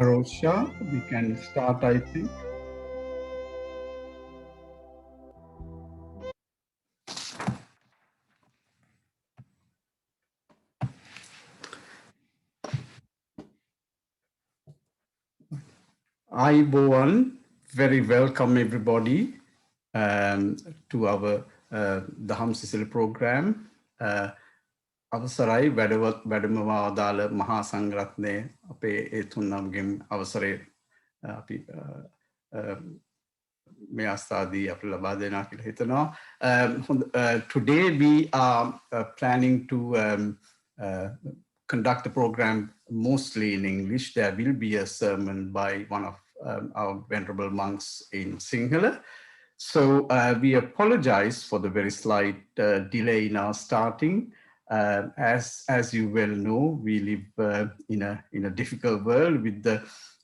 Arosha, we can start, I think. Ayubowan, very welcome everybody to our Daham Sicily program. අවසරයි වැඩමවා අදාළ මහා සංඝරත්නය අපේ ඒ තුන්නම්ගෙන් අවසරය අපි මේ අස්ථාදී අප ලබා දෙනා කියලා හිතනවා. Today we are planning to conduct the program mostly in English. There will be a sermon by one of our venerable monks in Sinhala. So we apologize for the very slight delay in our starting. As you well know, we live in a difficult world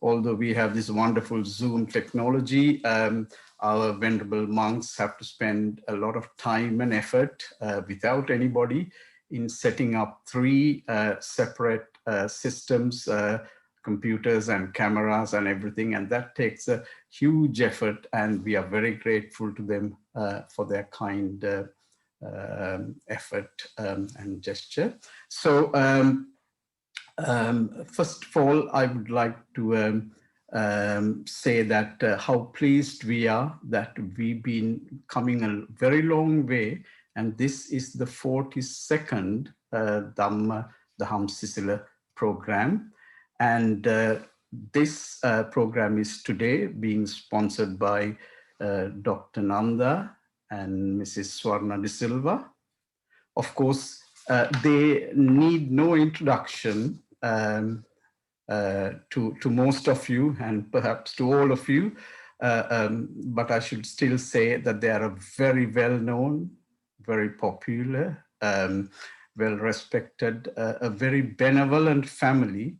although we have this wonderful Zoom technology, our venerable monks have to spend a lot of time and effort without anybody in setting up three separate systems, computers and cameras and everything. And that takes a huge effort, and we are very grateful to them for their kind effort and gesture. So first of all, I would like to say that how pleased we are that we've been coming a very long way, and this is the 42nd Daham Sicily program. And this program is today being sponsored by Dr. Nanda and Mrs. Swarna De Silva. Of course, they need no introduction to most of you and perhaps to all of you, but I should still say that they are a very well-known, very popular, well-respected, a very benevolent family.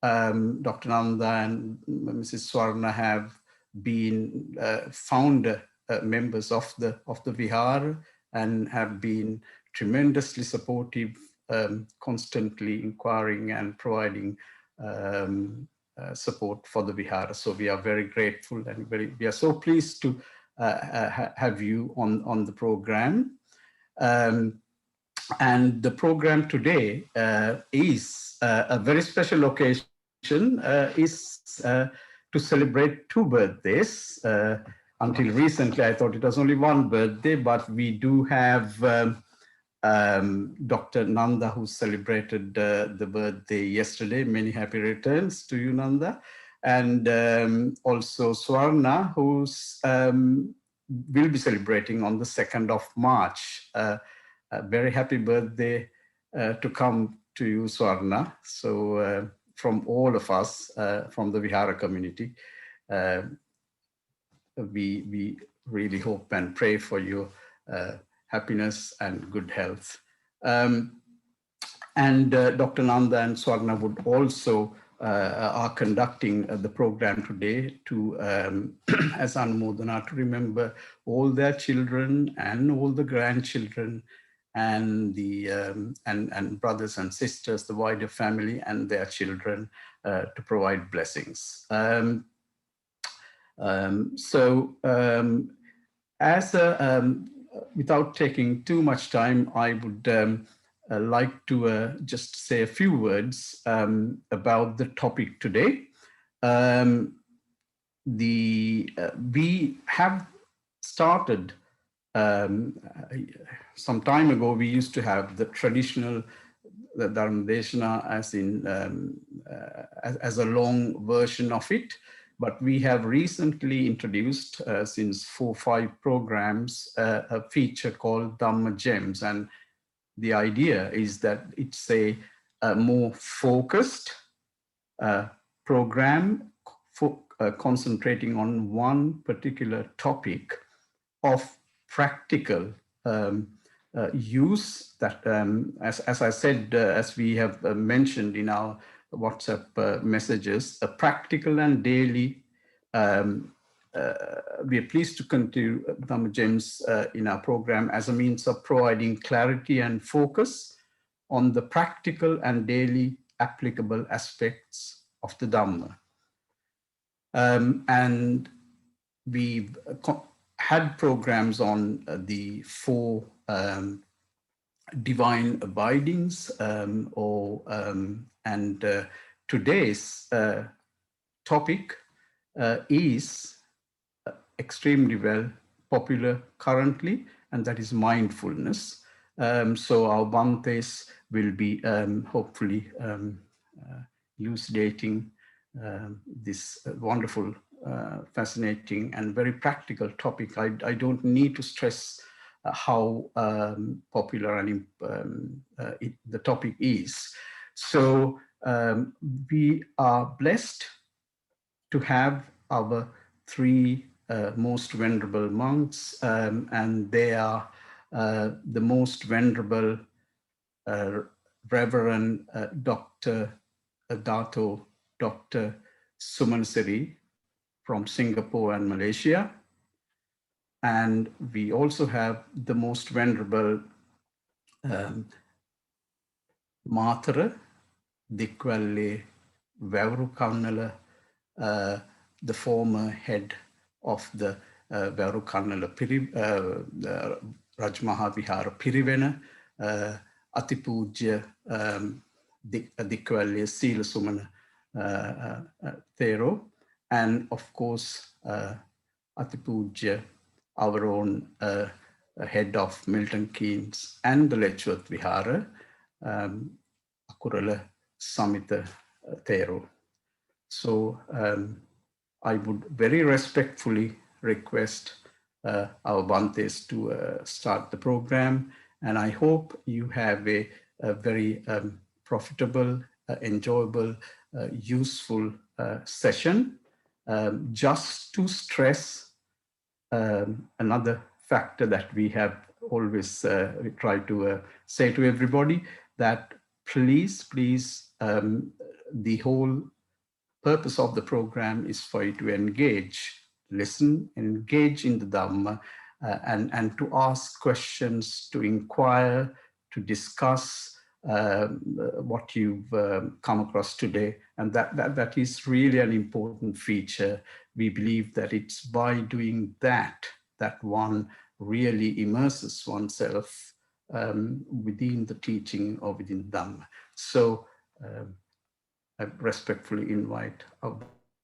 Dr. Nanda and Mrs. Swarna have been founder members of the Vihar and have been tremendously supportive, constantly inquiring and providing support for the Vihara. So we are very grateful and we are so pleased to have you on the program. And the program today is a very special occasion, is to celebrate two birthdays. Until recently, I thought it was only one birthday, but we do have Dr. Nanda, who celebrated the birthday yesterday. Many happy returns to you, Nanda. And also Swarna, who's will be celebrating on the 2nd of March. A very happy birthday to come to you, Swarna. So from all of us, from the Vihara community, we really hope and pray for your happiness and good health. And Dr. Nanda and Swarna would also are conducting the program today to, as Anumodana, to remember all their children and all the grandchildren and the and brothers and sisters, the wider family and their children, to provide blessings. As without taking too much time, I would like to just say a few words about the topic today. We have started some time ago. We used to have the traditional Dharmadeshana as a long version of it. But we have recently introduced, since 4 or 5 programs, a feature called Dhamma Gems. And the idea is that it's a more focused program concentrating on one particular topic of practical use that, as I said, as we have mentioned in our WhatsApp messages, a practical and daily, we are pleased to continue Dhamma Gems in our program as a means of providing clarity and focus on the practical and daily applicable aspects of the Dhamma. And we've had programs on the 4 divine abidings, and today's topic is extremely well popular currently, and that is mindfulness. So our Bhantes will be hopefully elucidating this wonderful, fascinating, and very practical topic. I don't need to stress how popular and the topic is. So we are blessed to have our 3 most venerable monks, and they are the most venerable Reverend Dr. Dato Dr. Sumansiri from Singapore and Malaysia. And we also have the most venerable Mathara Dikwalle Vavrukannala, the former head of the Vavrukannala Rajmaha Vihara Pirivena, Atipujya Dikwalle Sila Sumana Thero, and of course Atipujya, our own head of Milton Keynes and the Letchworth Vihara, Akurala Samita Thero. So I would very respectfully request our Bhantes to start the program, and I hope you have a very profitable, enjoyable, useful session. Just to stress another factor that we have always tried to say to everybody, that please, the whole purpose of the program is for you to engage, listen, engage in the Dhamma, and to ask questions, to inquire, to discuss what you've come across today. And that is really an important feature. We believe that it's by doing that one really immerses oneself within the teaching or within Dhamma. So I respectfully invite our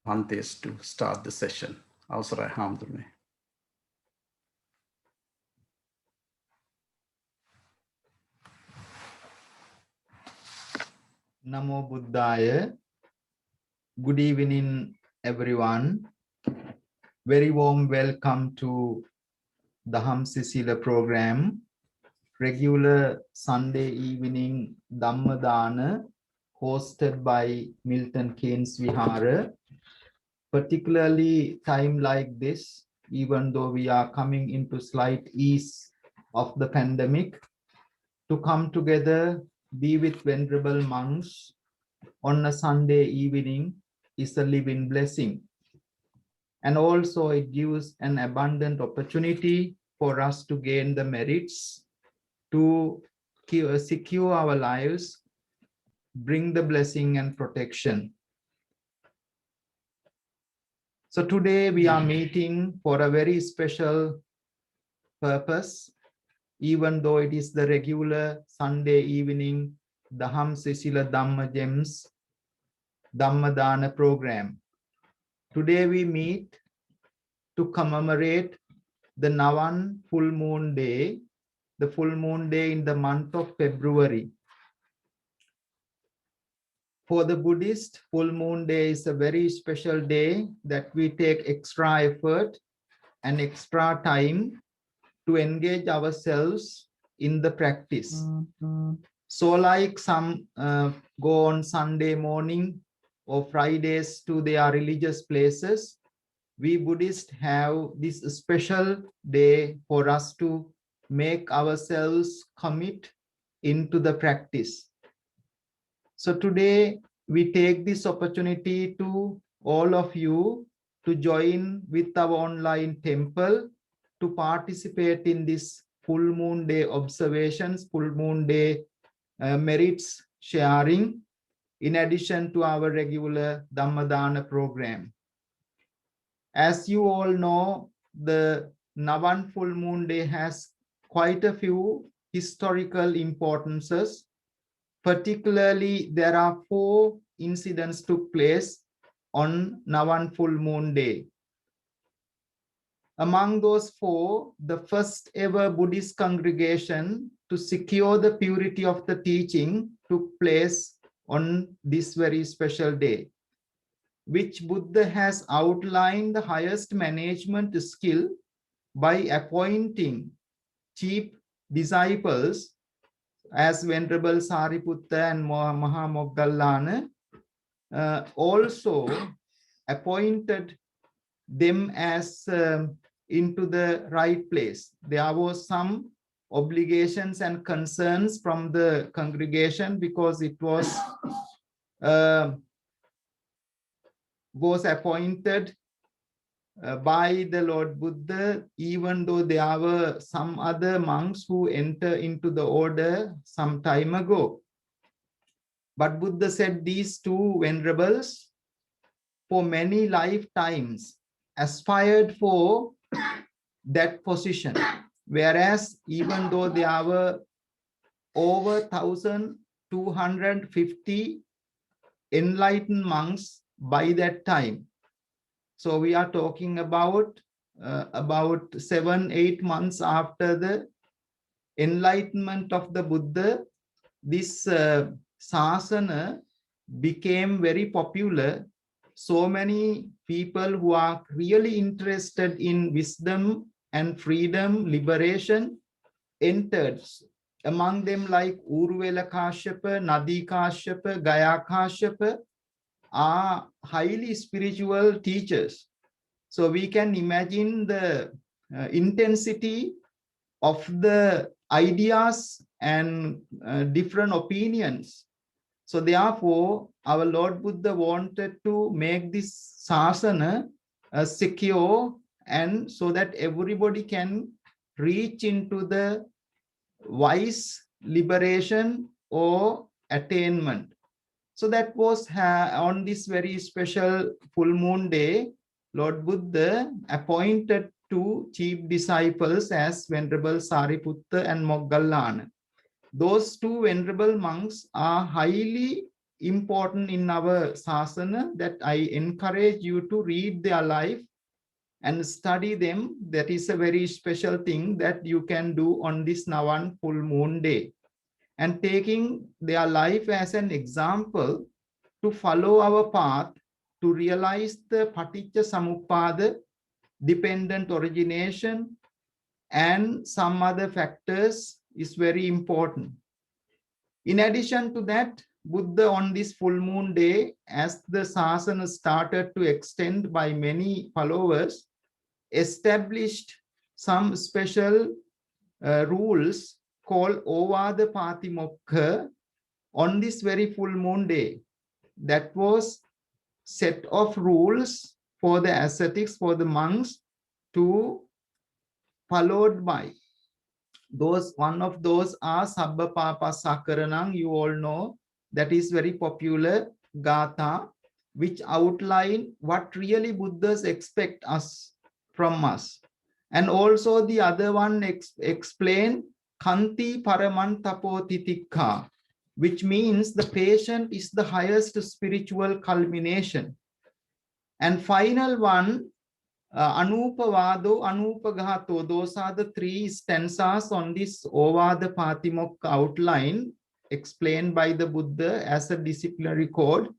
Bhantes to start the session. Avasaraya Hamdurne. Namo Buddhaya. Good evening, everyone. Very warm welcome to the Hamsisila program, regular Sunday evening Dhammadana, hosted by Milton Keynes Vihara. Particularly time like this, even though we are coming into slight ease of the pandemic, to come together, be with venerable monks on a Sunday evening is a living blessing. And also it gives an abundant opportunity for us to gain the merits, to secure our lives, bring the blessing and protection. So today we are meeting for a very special purpose, even though it is the regular Sunday evening Dhammsisila Dhamma Gems Dhammadana program. Today we meet to commemorate the Navan full moon day, the full moon day in the month of February. For the Buddhist, full moon day is a very special day that we take extra effort and extra time to engage ourselves in the practice. So like some go on Sunday morning or Fridays to their religious places, we Buddhists have this special day for us to make ourselves commit into the practice. So today we take this opportunity to all of you to join with our online temple to participate in this full moon day observations, full moon day merits sharing, in addition to our regular Dhammadana program. As you all know, the Navan full moon day has quite a few historical importances. Particularly, there are 4 incidents took place on Navan full moon day. Among those 4, the first ever Buddhist congregation to secure the purity of the teaching took place on this very special day, which Buddha has outlined the highest management skill by appointing chief disciples as Venerable Sariputta and Mahamoggallana also appointed them as into the right place. There was some obligations and concerns from the congregation because it was appointed by the Lord Buddha, even though there were some other monks who entered into the order some time ago. But Buddha said these 2 venerables for many lifetimes aspired for that position, whereas even though there were over 1,250 enlightened monks by that time. So we are talking about 7-8 months after the enlightenment of the Buddha, this sasana became very popular. So many people who are really interested in wisdom and freedom, liberation, entered. Among them like Uruvela Kashyapa, Nadi Kashyapa, Gaya Kashyapa are highly spiritual teachers. So we can imagine the intensity of the ideas and different opinions. So therefore, our Lord Buddha wanted to make this sasana secure, and so that everybody can reach into the wise liberation or attainment. So that was on this very special full moon day, Lord Buddha appointed 2 chief disciples as Venerable Sariputta and Moggallana. Those 2 venerable monks are highly important in our sasana, that I encourage you to read their life and study them. That is a very special thing that you can do on this Navan full moon day. And taking their life as an example to follow our path to realize the Paticca Samuppada, dependent origination, and some other factors is very important. In addition to that, Buddha on this full moon day, as the sasana started to extend by many followers, established some special rules called Ovada Patimokha on this very full moon day. That was set of rules for the ascetics, for the monks to followed by. One of those are Sabba Papa Sakaranang, you all know, that is very popular Gatha, which outline what really Buddhas expect from us. And also the other one explain Kanti Paraman Tapo Titikha, which means the patient is the highest spiritual culmination. And final one, Anupavado, Anupagato, those are the 3 stanzas on this Ovada Patimokha outline explained by the Buddha as a disciplinary code.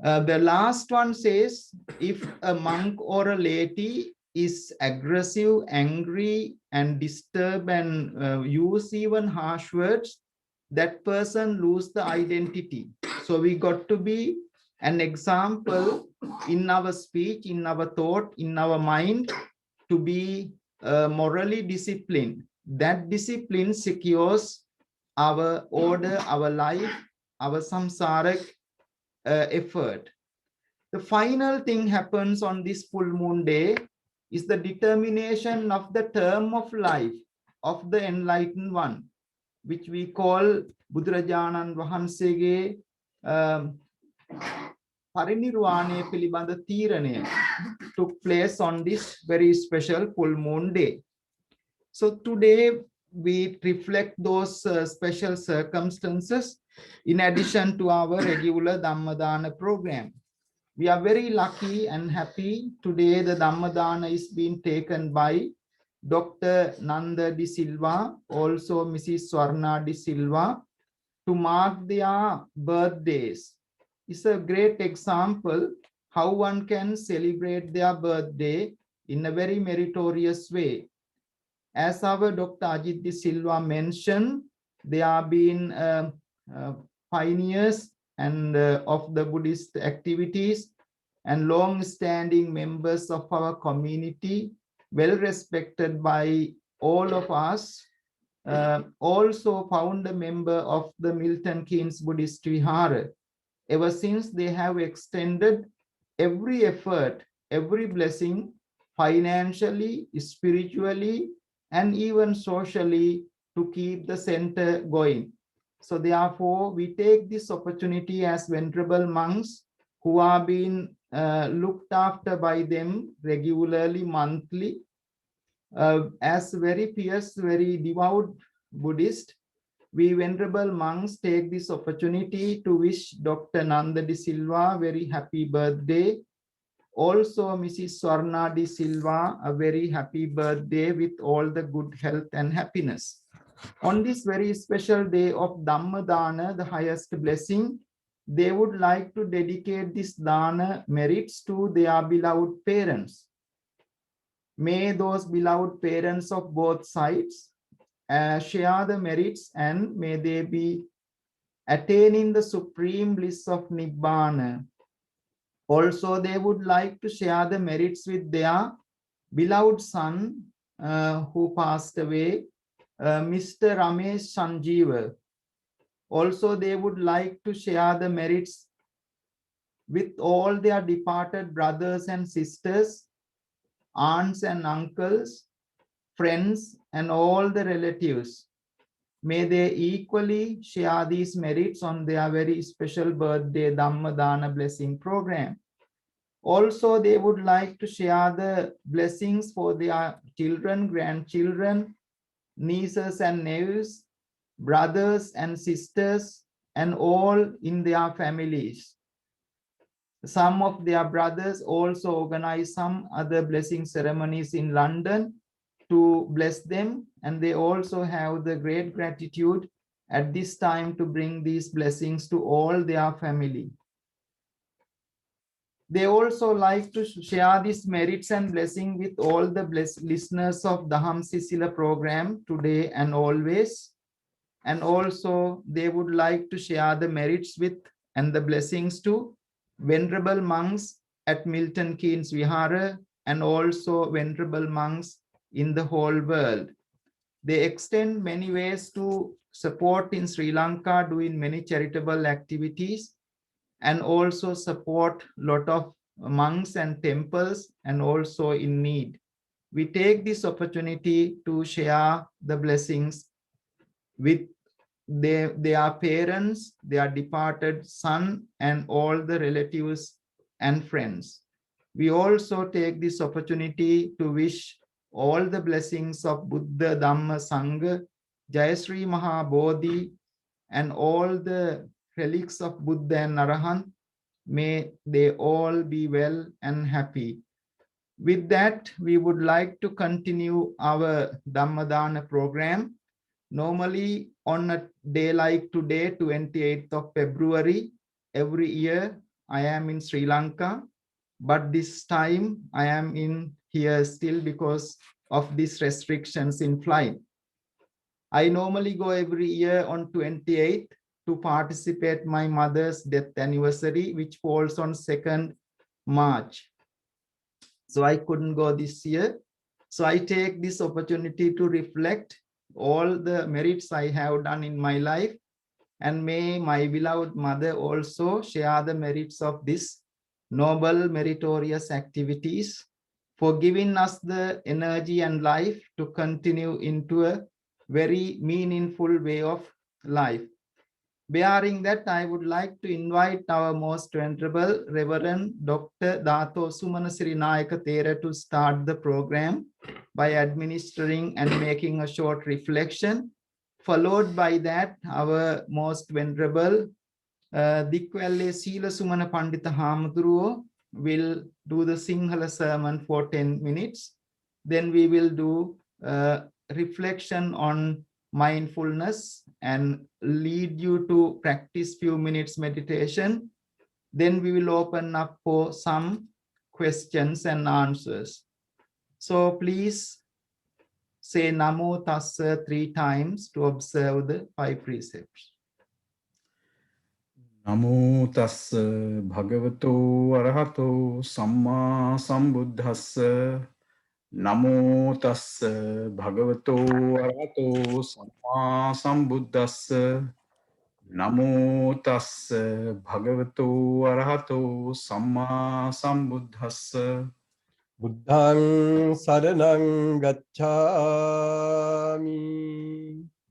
The last one says, if a monk or a laity is aggressive, angry, and disturb and use even harsh words, that person lose the identity. So we got to be an example in our speech, in our thought, in our mind, to be morally disciplined. That discipline secures our order, our life, our samsaric effort. The final thing happens on this full moon day is the determination of the term of life of the enlightened one, which we call Buddharajanan Vahansege Parinirvane Pilibanda Tirane took place on this very special full moon day. So today we reflect those special circumstances in addition to our regular Dhammadana program. We are very lucky and happy today the Dhammadana is being taken by Dr. Nanda De Silva, also Mrs. Swarna De Silva, to mark their birthdays. It's a great example how one can celebrate their birthday in a very meritorious way. As our Dr. Ajit De Silva mentioned, they have been pioneers and of the Buddhist activities and long-standing members of our community, well respected by all of us. Also founder member of the Milton Keynes Buddhist Vihara. Ever since they have extended every effort, every blessing, financially, spiritually, and even socially to keep the center going. So therefore, we take this opportunity as venerable monks who are being looked after by them regularly, monthly, as very pious, very devout Buddhist. We venerable monks take this opportunity to wish Dr. Nanda De Silva very happy birthday. Also, Mrs. Swarna De Silva, a very happy birthday with all the good health and happiness. On this very special day of Dhammadana, the highest blessing, they would like to dedicate this dana merits to their beloved parents. May those beloved parents of both sides share the merits and may they be attaining the supreme bliss of Nibbana. Also, they would like to share the merits with their beloved son who passed away, Mr. Ramesh Sanjeeva. Also, they would like to share the merits with all their departed brothers and sisters, aunts and uncles, friends, and all the relatives. May they equally share these merits on their very special birthday Dhammadana blessing program. Also, they would like to share the blessings for their children, grandchildren, nieces and nephews, brothers and sisters, and all in their families. Some of their brothers also organize some other blessing ceremonies in London to bless them, and they also have the great gratitude at this time to bring these blessings to all their family. They also like to share these merits and blessing with all the listeners of the Dham Sisila program today and always. And also they would like to share the merits with and the blessings to venerable monks at Milton Keynes Vihara and also venerable monks in the whole world. They extend many ways to support in Sri Lanka, doing many charitable activities, and also support a lot of monks and temples and also in need. We take this opportunity to share the blessings with their parents, their departed son, and all the relatives and friends. We also take this opportunity to wish all the blessings of Buddha, Dhamma, Sangha, Jayasri Maha Bodhi, and all the relics of Buddha and Arahant. May they all be well and happy. With that, we would like to continue our Dhammadana program. Normally, on a day like today, 28th of February, every year, I am in Sri Lanka. But this time, I am in here still because of these restrictions in flight. I normally go every year on 28th to participate my mother's death anniversary, which falls on 2nd March. So I couldn't go this year. So I take this opportunity to reflect all the merits I have done in my life, and may my beloved mother also share the merits of this noble meritorious activities for giving us the energy and life to continue into a very meaningful way of life. Bearing that, I would like to invite our most venerable Reverend Dr. Dato Sumanasiri Nayaka Thera to start the program by administering and making a short reflection. Followed by that, our most venerable Dikwelle Sila Sumana Pandita Hamadruo will do the Sinhala sermon for 10 minutes. Then we will do reflection on mindfulness and lead you to practice few minutes meditation. Then we will open up for some questions and answers. So please say Namo Tassa 3 times to observe the 5 precepts. Namo tassa bhagavato arahato samma sambuddhassa. Namo tassa bhagavato arahato samma sambuddhassa. Namo tassa bhagavato arahato samma sambuddhassa. Buddhang saranang gacchami.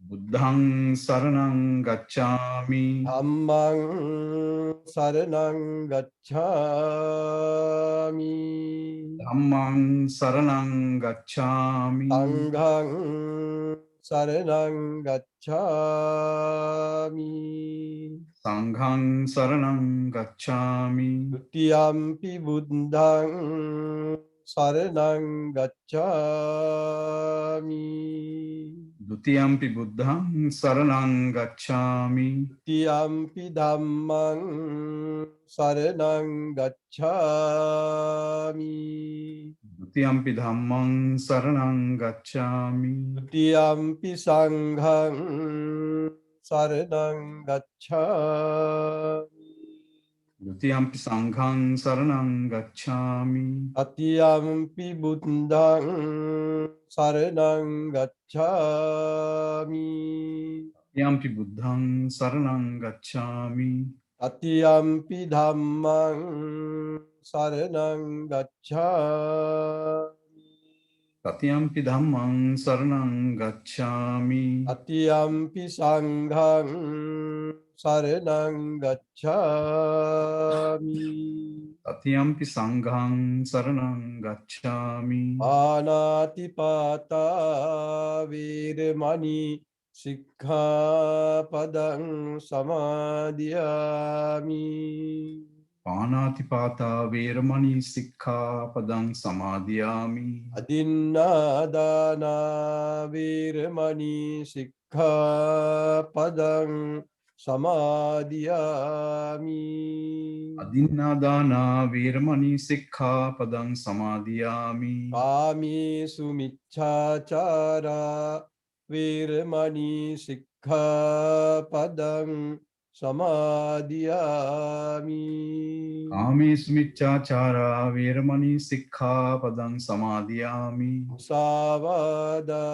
Buddhang saranang gacchami. Dhammang saranang gacchami. Dhammang saranang gacchami. Sanghang saranang gacchami. Sanghang saranang gacchami. Dutiyampi buddhang saranang gacchami. Dutiyampi buddhang saranang gacchami. Dutiyampi dhammang saranang gacchami. Dutiyampi dhammang saranang gacchami. Dutiyampi sanghang saranang gacchami. Dutiyampi sanghang saranang gacchami. Tatiyampi buddhang saranang gacchami. Yampi buddhang saranang gacchami. Tatiyampi dhammang saranang gacchami. Tatiyampi dhammang saranang gacchami. Tatiyampi sanghang saranang gacchami. Tatiyampi sanghang saranang gacchami. Panatipata virmani sikkhapadang samadhiyami. Panatipata veramani sikkhapadang samadhiyami. Adinnadana virmani sikkhapadang samadhiyami. Adinnadana veramani sikkhapadang samadhiyami. Kamesu miccācara virmani sikkhapadang samadhiyami. Kamesu miccācara veramani sikkhapadang samadhiyami. Musāvāda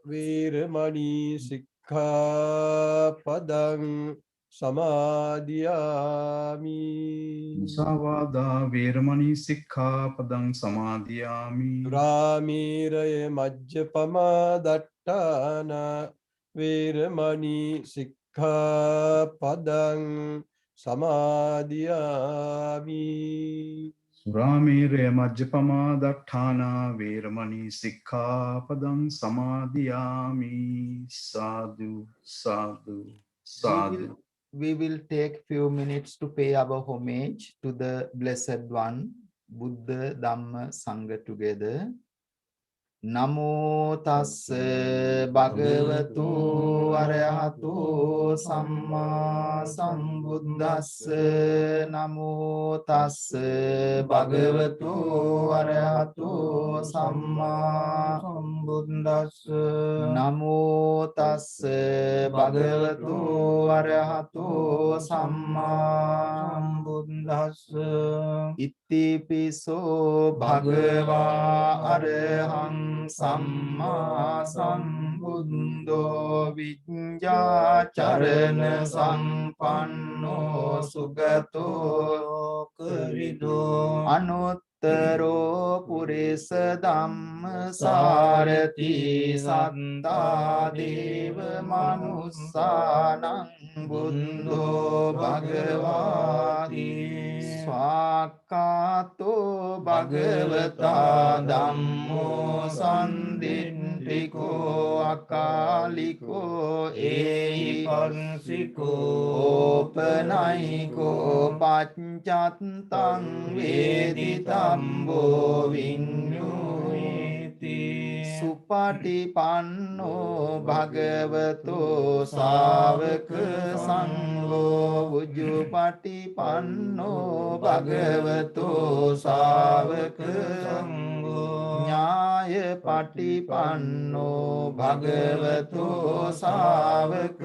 virmani sikkhapadang samadhiyami. Musāvāda veramani sikkhapadang samadhiyami. Suramiraya majjapama dattana virmani sikkhapadang samadhiyami. Suramere majjapama datthana veramani sikkhapadang samadhiyami. Sadhu, sadhu, sadhu. We will take few minutes to pay our homage to the Blessed One, Buddha, Dhamma, Sangha together. Namo tassa bhagavato arahato samma sambuddhassa. Namo tassa bhagavato arahato samma sambuddhassa. Namo tassa bhagavato arahato samma sambuddhassa. Iti piso bhagava arahang සම්මා සම්බුද්ධෝ විඤ්ඤාචරණ සම්පන්නෝ සුගතෝ කරිදෝ අනුත්තරෝ පුරිස ධම්ම සාරති සත්තා දේව මනුස්සානං බුද්ධෝ භගවාති ස්වාක්ඛාතෝ භගවතා ධම්මෝ සම්දිට්ඨිකෝ අකාලිකෝ ඒහිපස්සිකෝ ඕපනයිකෝ පච්චත්තං වේදිතම්බෝ විඤ්ඤුයිති සුපටිපන්නෝ භගවතෝ ශාවක සංඝෝ උජ්ජුපටිපන්නෝ භගවතෝ ශාවක සංඝෝ ඥාය පටිපන්නෝ භගවතෝ ශාවක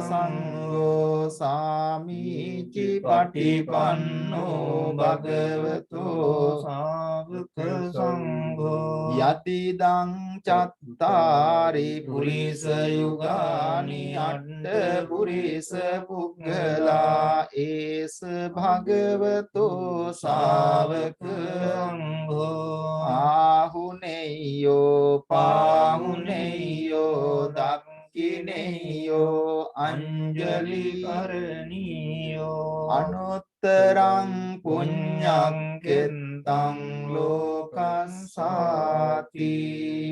සංඝෝ සාමීචි පටිපන්නෝ භගවතෝ ශාවක සංඝෝ යතිදං චත්තාරි පුරිස යුගානි අට්ඨ පුරිස පුග්ගලා ඒස භගවතෝ ශාවක සංඝෝ ආහුනේයෝ පාහුනේයෝ දක්ඛිනේයෝ අංජලි කරණීයෝ අනුත්තරං පුඤ්ඤං කෙන්තං ලෝකස්සාති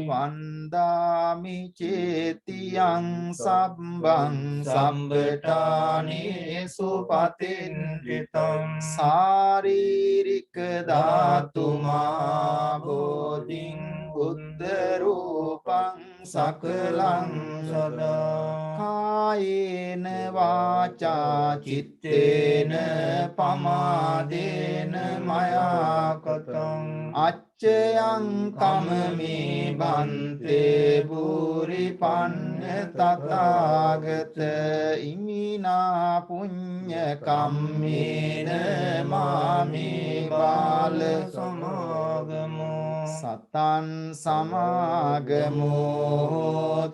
වන්දාමි චේතියං සබ්බං සම්බටානේ සුපතින්තිතං සාරීරික ධාතුමා බෝධින් බුද්ධ රූපං සකලං සදා කායේන වාචා චිත්තේන පමාදේන මයා කතං අච්චයං කමමේ බන්තේ බුරි පඤ්ඤ තථාගත ඉමිනා පුඤ්ඤ කම්මේන මාමේ බාල සමාගමෝ සතං සමාගමෝ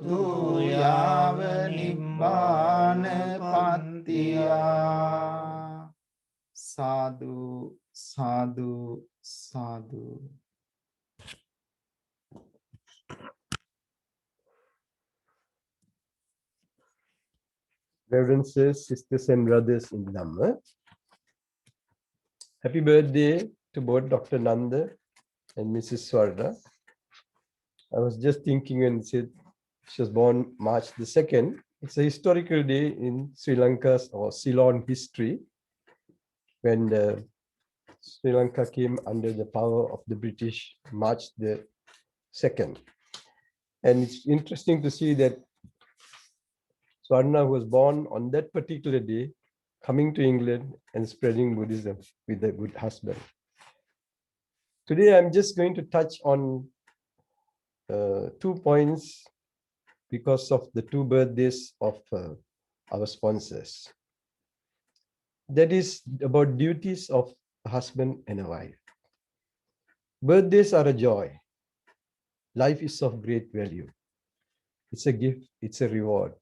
තු යාව නිබ්බාන පත්තියා සාදු සාදු සාදු. Reverences, sisters and brothers in Dhamma. Happy birthday to both Dr. Nanda and Mrs. Swarna. I was just thinking when she was born March the 2nd. It's a historical day in Sri Lanka's or Ceylon history when Sri Lanka came under the power of the British March the 2nd. And it's interesting to see that Swarna was born on that particular day, coming to England and spreading Buddhism with a good husband. Today, I'm just going to touch on 2 points because of the 2 birthdays of our sponsors. That is about duties of a husband and a wife. Birthdays are a joy. Life is of great value. It's a gift, it's a reward.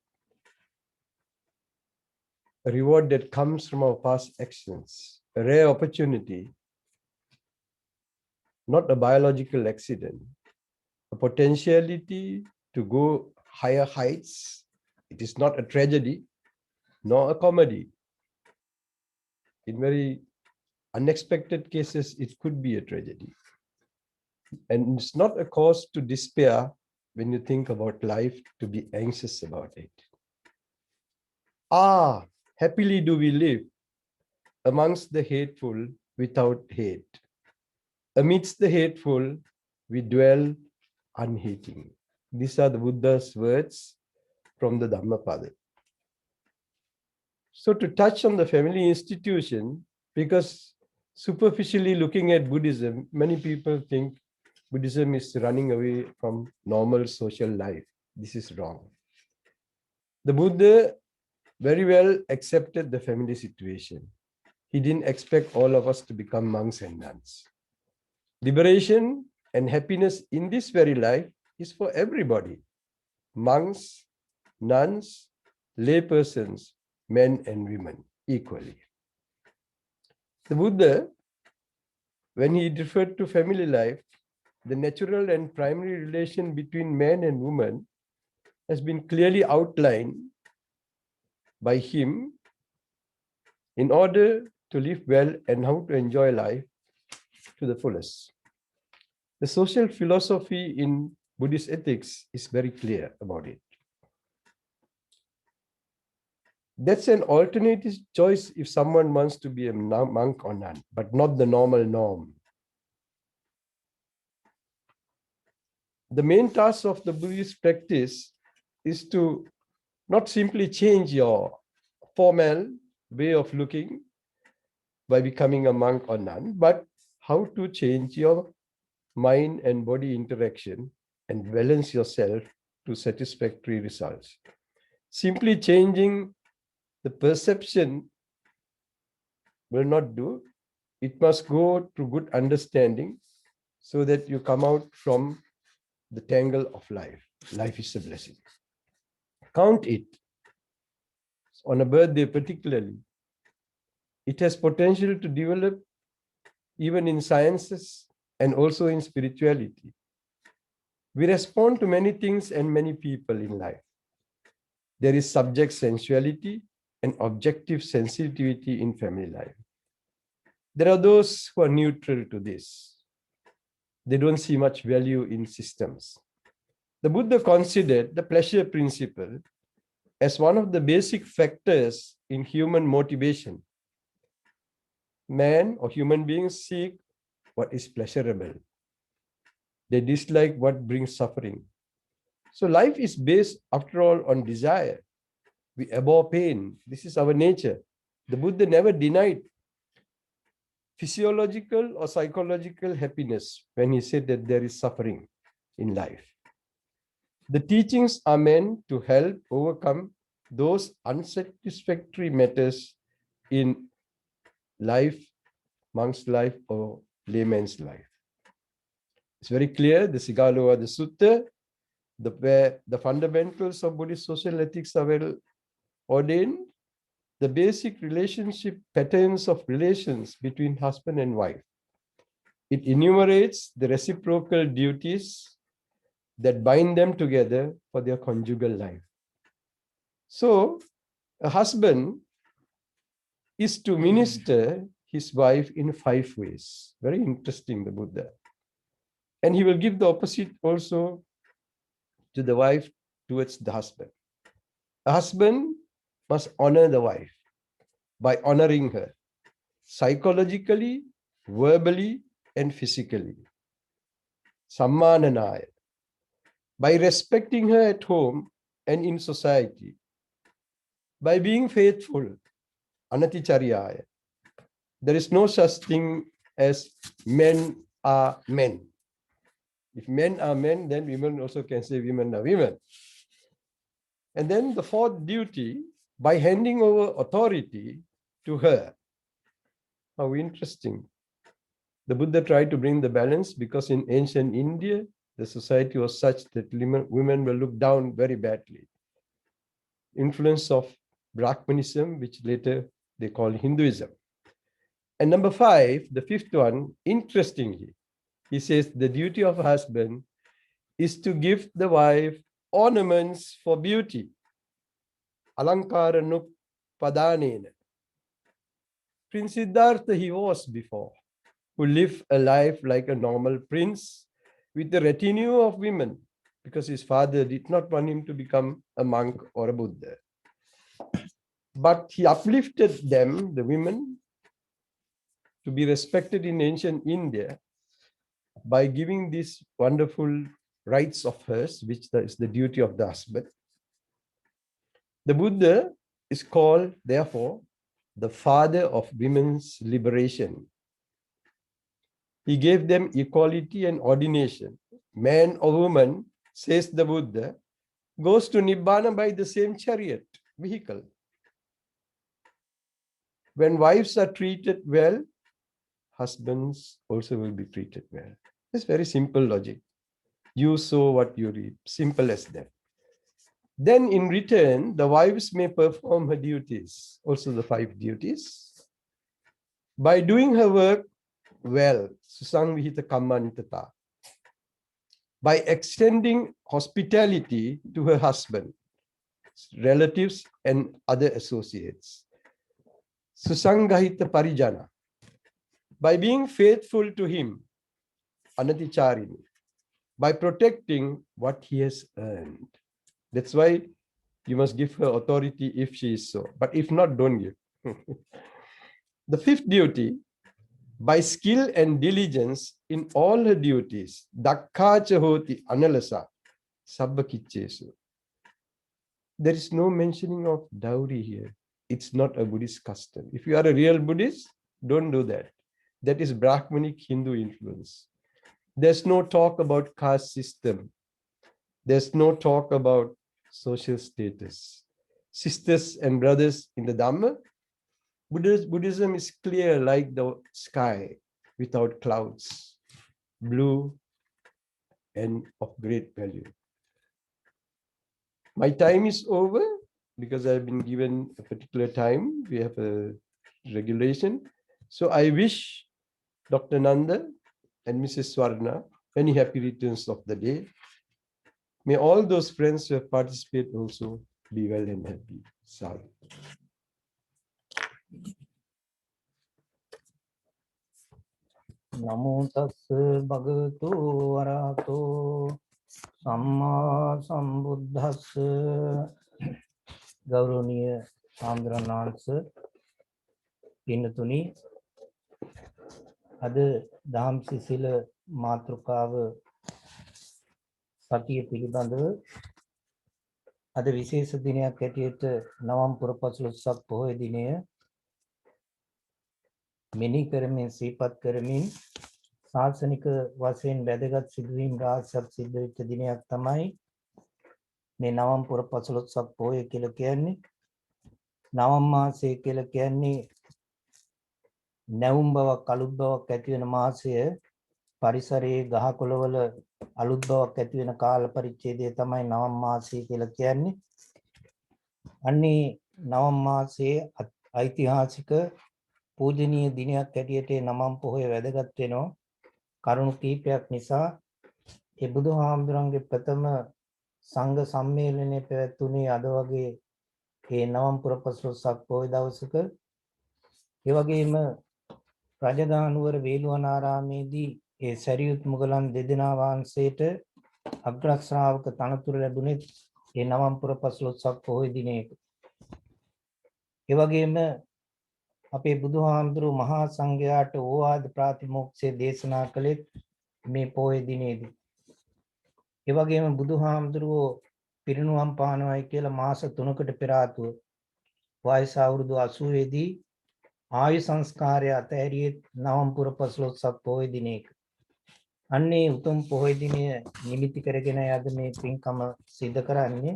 A reward that comes from our past actions, a rare opportunity, not a biological accident, a potentiality to go higher heights. It is not a tragedy, nor a comedy. In very unexpected cases, it could be a tragedy. And it's not a cause to despair when you think about life, to be anxious about it. Happily do we live amongst the hateful without hate. Amidst the hateful, we dwell unhating. These are the Buddha's words from the Dhammapada. So to touch on the family institution, because superficially looking at Buddhism, many people think Buddhism is running away from normal social life. This is wrong. The Buddha very well accepted the family situation. He didn't expect all of us to become monks and nuns. Liberation and happiness in this very life is for everybody, monks, nuns, laypersons, men and women equally. The Buddha, when he referred to family life, the natural and primary relation between man and woman has been clearly outlined by him in order to live well and how to enjoy life to the fullest. The social philosophy in Buddhist ethics is very clear about it. That's an alternative choice if someone wants to be a monk or nun, but not the normal norm. The main task of the Buddhist practice is to not simply change your formal way of looking by becoming a monk or nun, but how to change your mind and body interaction and balance yourself to satisfactory results. Simply changing the perception will not do. It must go to good understanding so that you come out from the tangle of life. Life is a blessing. Count it. On a birthday particularly, it has potential to develop even in sciences and also in spirituality. We respond to many things and many people in life. There is subject sensuality and objective sensitivity in family life. There are those who are neutral to this. They don't see much value in systems. The Buddha considered the pleasure principle as one of the basic factors in human motivation. Man or human beings seek what is pleasurable. They dislike what brings suffering. So life is based, after all, on desire. We abhor pain. This is our nature. The Buddha never denied physiological or psychological happiness when he said that there is suffering in life. The teachings are meant to help overcome those unsatisfactory matters in life, monk's life, or layman's life. It's very clear, the Sigaloa, the Sutta, where the fundamentals of Buddhist social ethics are well ordained, the basic relationship patterns of relations between husband and wife. It enumerates the reciprocal duties that bind them together for their conjugal life. So, a husband is to minister his wife in 5 ways. Very interesting, the Buddha. And he will give the opposite also to the wife towards the husband. A husband must honor the wife by honoring her psychologically, verbally, and physically. Sammananaya. By respecting her at home and in society. By being faithful. Anaticharyaya. There is no such thing as men are men. If men are men, then women also can say women are women. And then the 4th duty, by handing over authority to her. How interesting. The Buddha tried to bring the balance because in ancient India, the society was such that women were looked down very badly. Influence of Brahmanism, which later they call Hinduism. And number 5, the 5th one, interestingly, he says the duty of a husband is to give the wife ornaments for beauty. Alankara nupadanena. Prince Siddhartha he was before, who lived a life like a normal prince with a retinue of women, because his father did not want him to become a monk or a Buddha. But he uplifted them, the women, to be respected in ancient India by giving these wonderful rights of hers, which is the duty of the husband. The Buddha is called, therefore, the father of women's liberation. He gave them equality and ordination. Man or woman, says the Buddha, goes to Nibbana by the same chariot, vehicle. When wives are treated well, husbands also will be treated well. It's very simple logic. You sow what you reap. Simple as that. Then in return, the wives may perform her duties, also the 5 duties. By doing her work well, susangvihita kammanitata, by extending hospitality to her husband, relatives, and other associates. Susangahita parijana, by being faithful to him, anaticharini, by protecting what he has earned. That's why you must give her authority if she is so. But if not, don't give. The 5th duty, by skill and diligence in all her duties, dakkacha hoti analasa sabbakicchesu. There is no mentioning of dowry here. It's not a Buddhist custom. If you are a real Buddhist, don't do that. That is Brahmanic Hindu influence. There's no talk about caste system. There's no talk about social status. Sisters and brothers in the Dhamma, Buddhism is clear like the sky without clouds, blue and of great value. My time is over because I've been given a particular time. We have a regulation. So I wish Dr. Nanda and Mrs. Swarna many happy returns of the day. May all those friends who have participated also be well and happy. Sadhu. Namo tassa bhagavato arahato samma sambuddhassa. ගෞරවනීය සාන්ද්‍රණ වහන්සේ පින්නතුනි, අද දහම් සිසිල මාතෘකාව සතිය පිළිබඳව අද විශේෂ දිනයක් හැටියට නවම් පුරපසළොස්වක පොහොය දිනය මෙනෙහි කරමින් සිහිපත් කරමින් ශාසනික වශයෙන් වැදගත් සිදුවීම් රාශියක් සිද්ධ වෙච්ච දිනයක් තමයි මේ නවම් පුරපසළොස්වක පොහොය කියලා කියන්නේ. නවම් මාසය කියලා කියන්නේ නැවුම් බවක් අලුත් බවක් ඇති වෙන මාසය. පරිසරයේ ගහකොළවල අලුත් බවක් ඇති වෙන කාල පරිච්ඡේදය තමයි නවම් මාසය කියලා කියන්නේ. අන්නේ නවම් මාසයේ ඓතිහාසික පූජනීය දිනයක් හැටියට නවම් පොහොය වැදගත් වෙනවා. කරුණු කීපයක් නිසා ඒ බුදුහාමුදුරන්ගේ ප්‍රථම සංඝ සම්මේලනයේ පැවැත්ුණේ අද වගේ ඒ නවම් පුරපසළොස්වක පොහොය දවසක. ඒ වගේම රජගහනුවර වේළුවනාරාමේදී ඒ සරියුත් මුගලන් දෙදෙනා වහන්සේට අග්‍ර ශ්‍රාවක තනතුරු ලැබුණේ ඒ නවම් පුරපසළොස්වක පොහොය දිනයක. ඒ වගේම අපේ බුදුහාමුදුරු මහා සංඝයාට ඕවාද ප්‍රාතිමෝක්ෂය දේශනා කළේ මේ පොහොය දිනේදී. ඒ වගේම බුදුහාමුදුරුවෝ පිරිනුවම් පානවයි කියලා මාස 3කට පෙර ආතුව වයස අවුරුදු 80 දී ආයු සංස්කාරය අතහැරියේ නවම් පුරපසළොස්වක පොහොය දිනයක. අන්නේ උතුම් පොහොය දිනය නිමිති කරගෙන අද මේ පින්කම සිද්ධ කරන්නේ.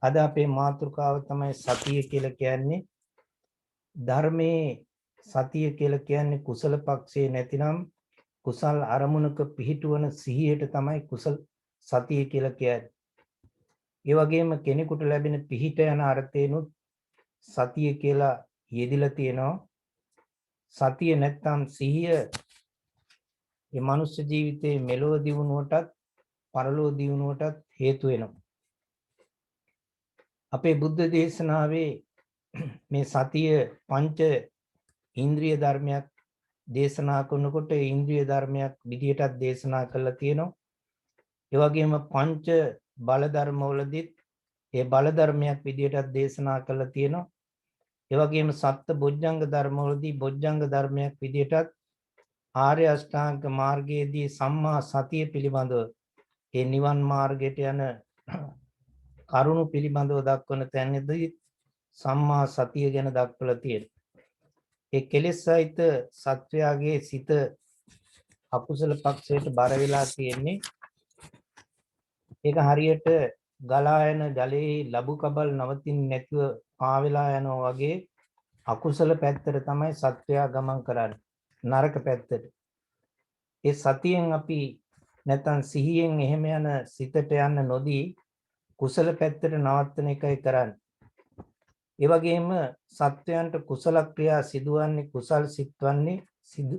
අද අපේ මාතෘකාව තමයි සතිය කියලා කියන්නේ. ධර්මයේ සතිය කියලා කියන්නේ කුසල පක්ෂේ නැතිනම් කුසල් අරමුණක පිහිටුවන සිහියට තමයි කුසල සතිය කියලා කියන්නේ. ඒ වගේම කෙනෙකුට ලැබෙන පිහිට යන අර්ථේනොත් සතිය කියලා යෙදිලා තියෙනවා. සතිය නැත්තම් සිහිය මේ මනුෂ්‍ය ජීවිතයේ මෙලොව දියුණුවටත් පරලොව දියුණුවටත් හේතු වෙනවා. අපේ බුද්ධ දේශනාවේ මේ සතිය පංච ඉන්ද්‍රිය ධර්මයක් දේශනා කරනකොට ඉන්ද්‍රිය ධර්මයක් විදියටත් දේශනා කරලා තියෙනවා. ඒ වගේම පංච බල ධර්මවලදීත් ඒ බල ධර්මයක් විදියටත් දේශනා කරලා තියෙනවා. ඒ වගේම සත්ත බොජ්ජංග ධර්මවලදී බොජ්ජංග ධර්මයක් විදියටත් ආර්ය අෂ්ටාංග මාර්ගයේදී සම්මා සතිය පිළිබඳව ඒ නිවන් මාර්ගයට යන කරුණු පිළිබඳව දක්වන තැනදී සම්මා සතිය ගැන දක්වලා තියෙනවා. ඒ කෙලෙස් සහිත සත්වයාගේ සිත අකුසල පක්ෂයට බර වෙලා තියෙන්නේ. ඒක හරියට ගලා යන ජලයේ ලබු කබල් නවතින්නේ නැතිව පාවෙලා යනවා වගේ අකුසල පැත්තට තමයි සත්වයා ගමන් කරන්නේ, නරක පැත්තට. ඒ සතියෙන් අපි නැත්නම් සිහියෙන් එහෙම යන සිතට යන්න නොදී කුසල පැත්තට නවත්තන එකයි කරන්නේ. ඒ වගේම සත්වයන්ට කුසල ක්‍රියා සිදුවන්නේ කුසල් සිත්වන්නේ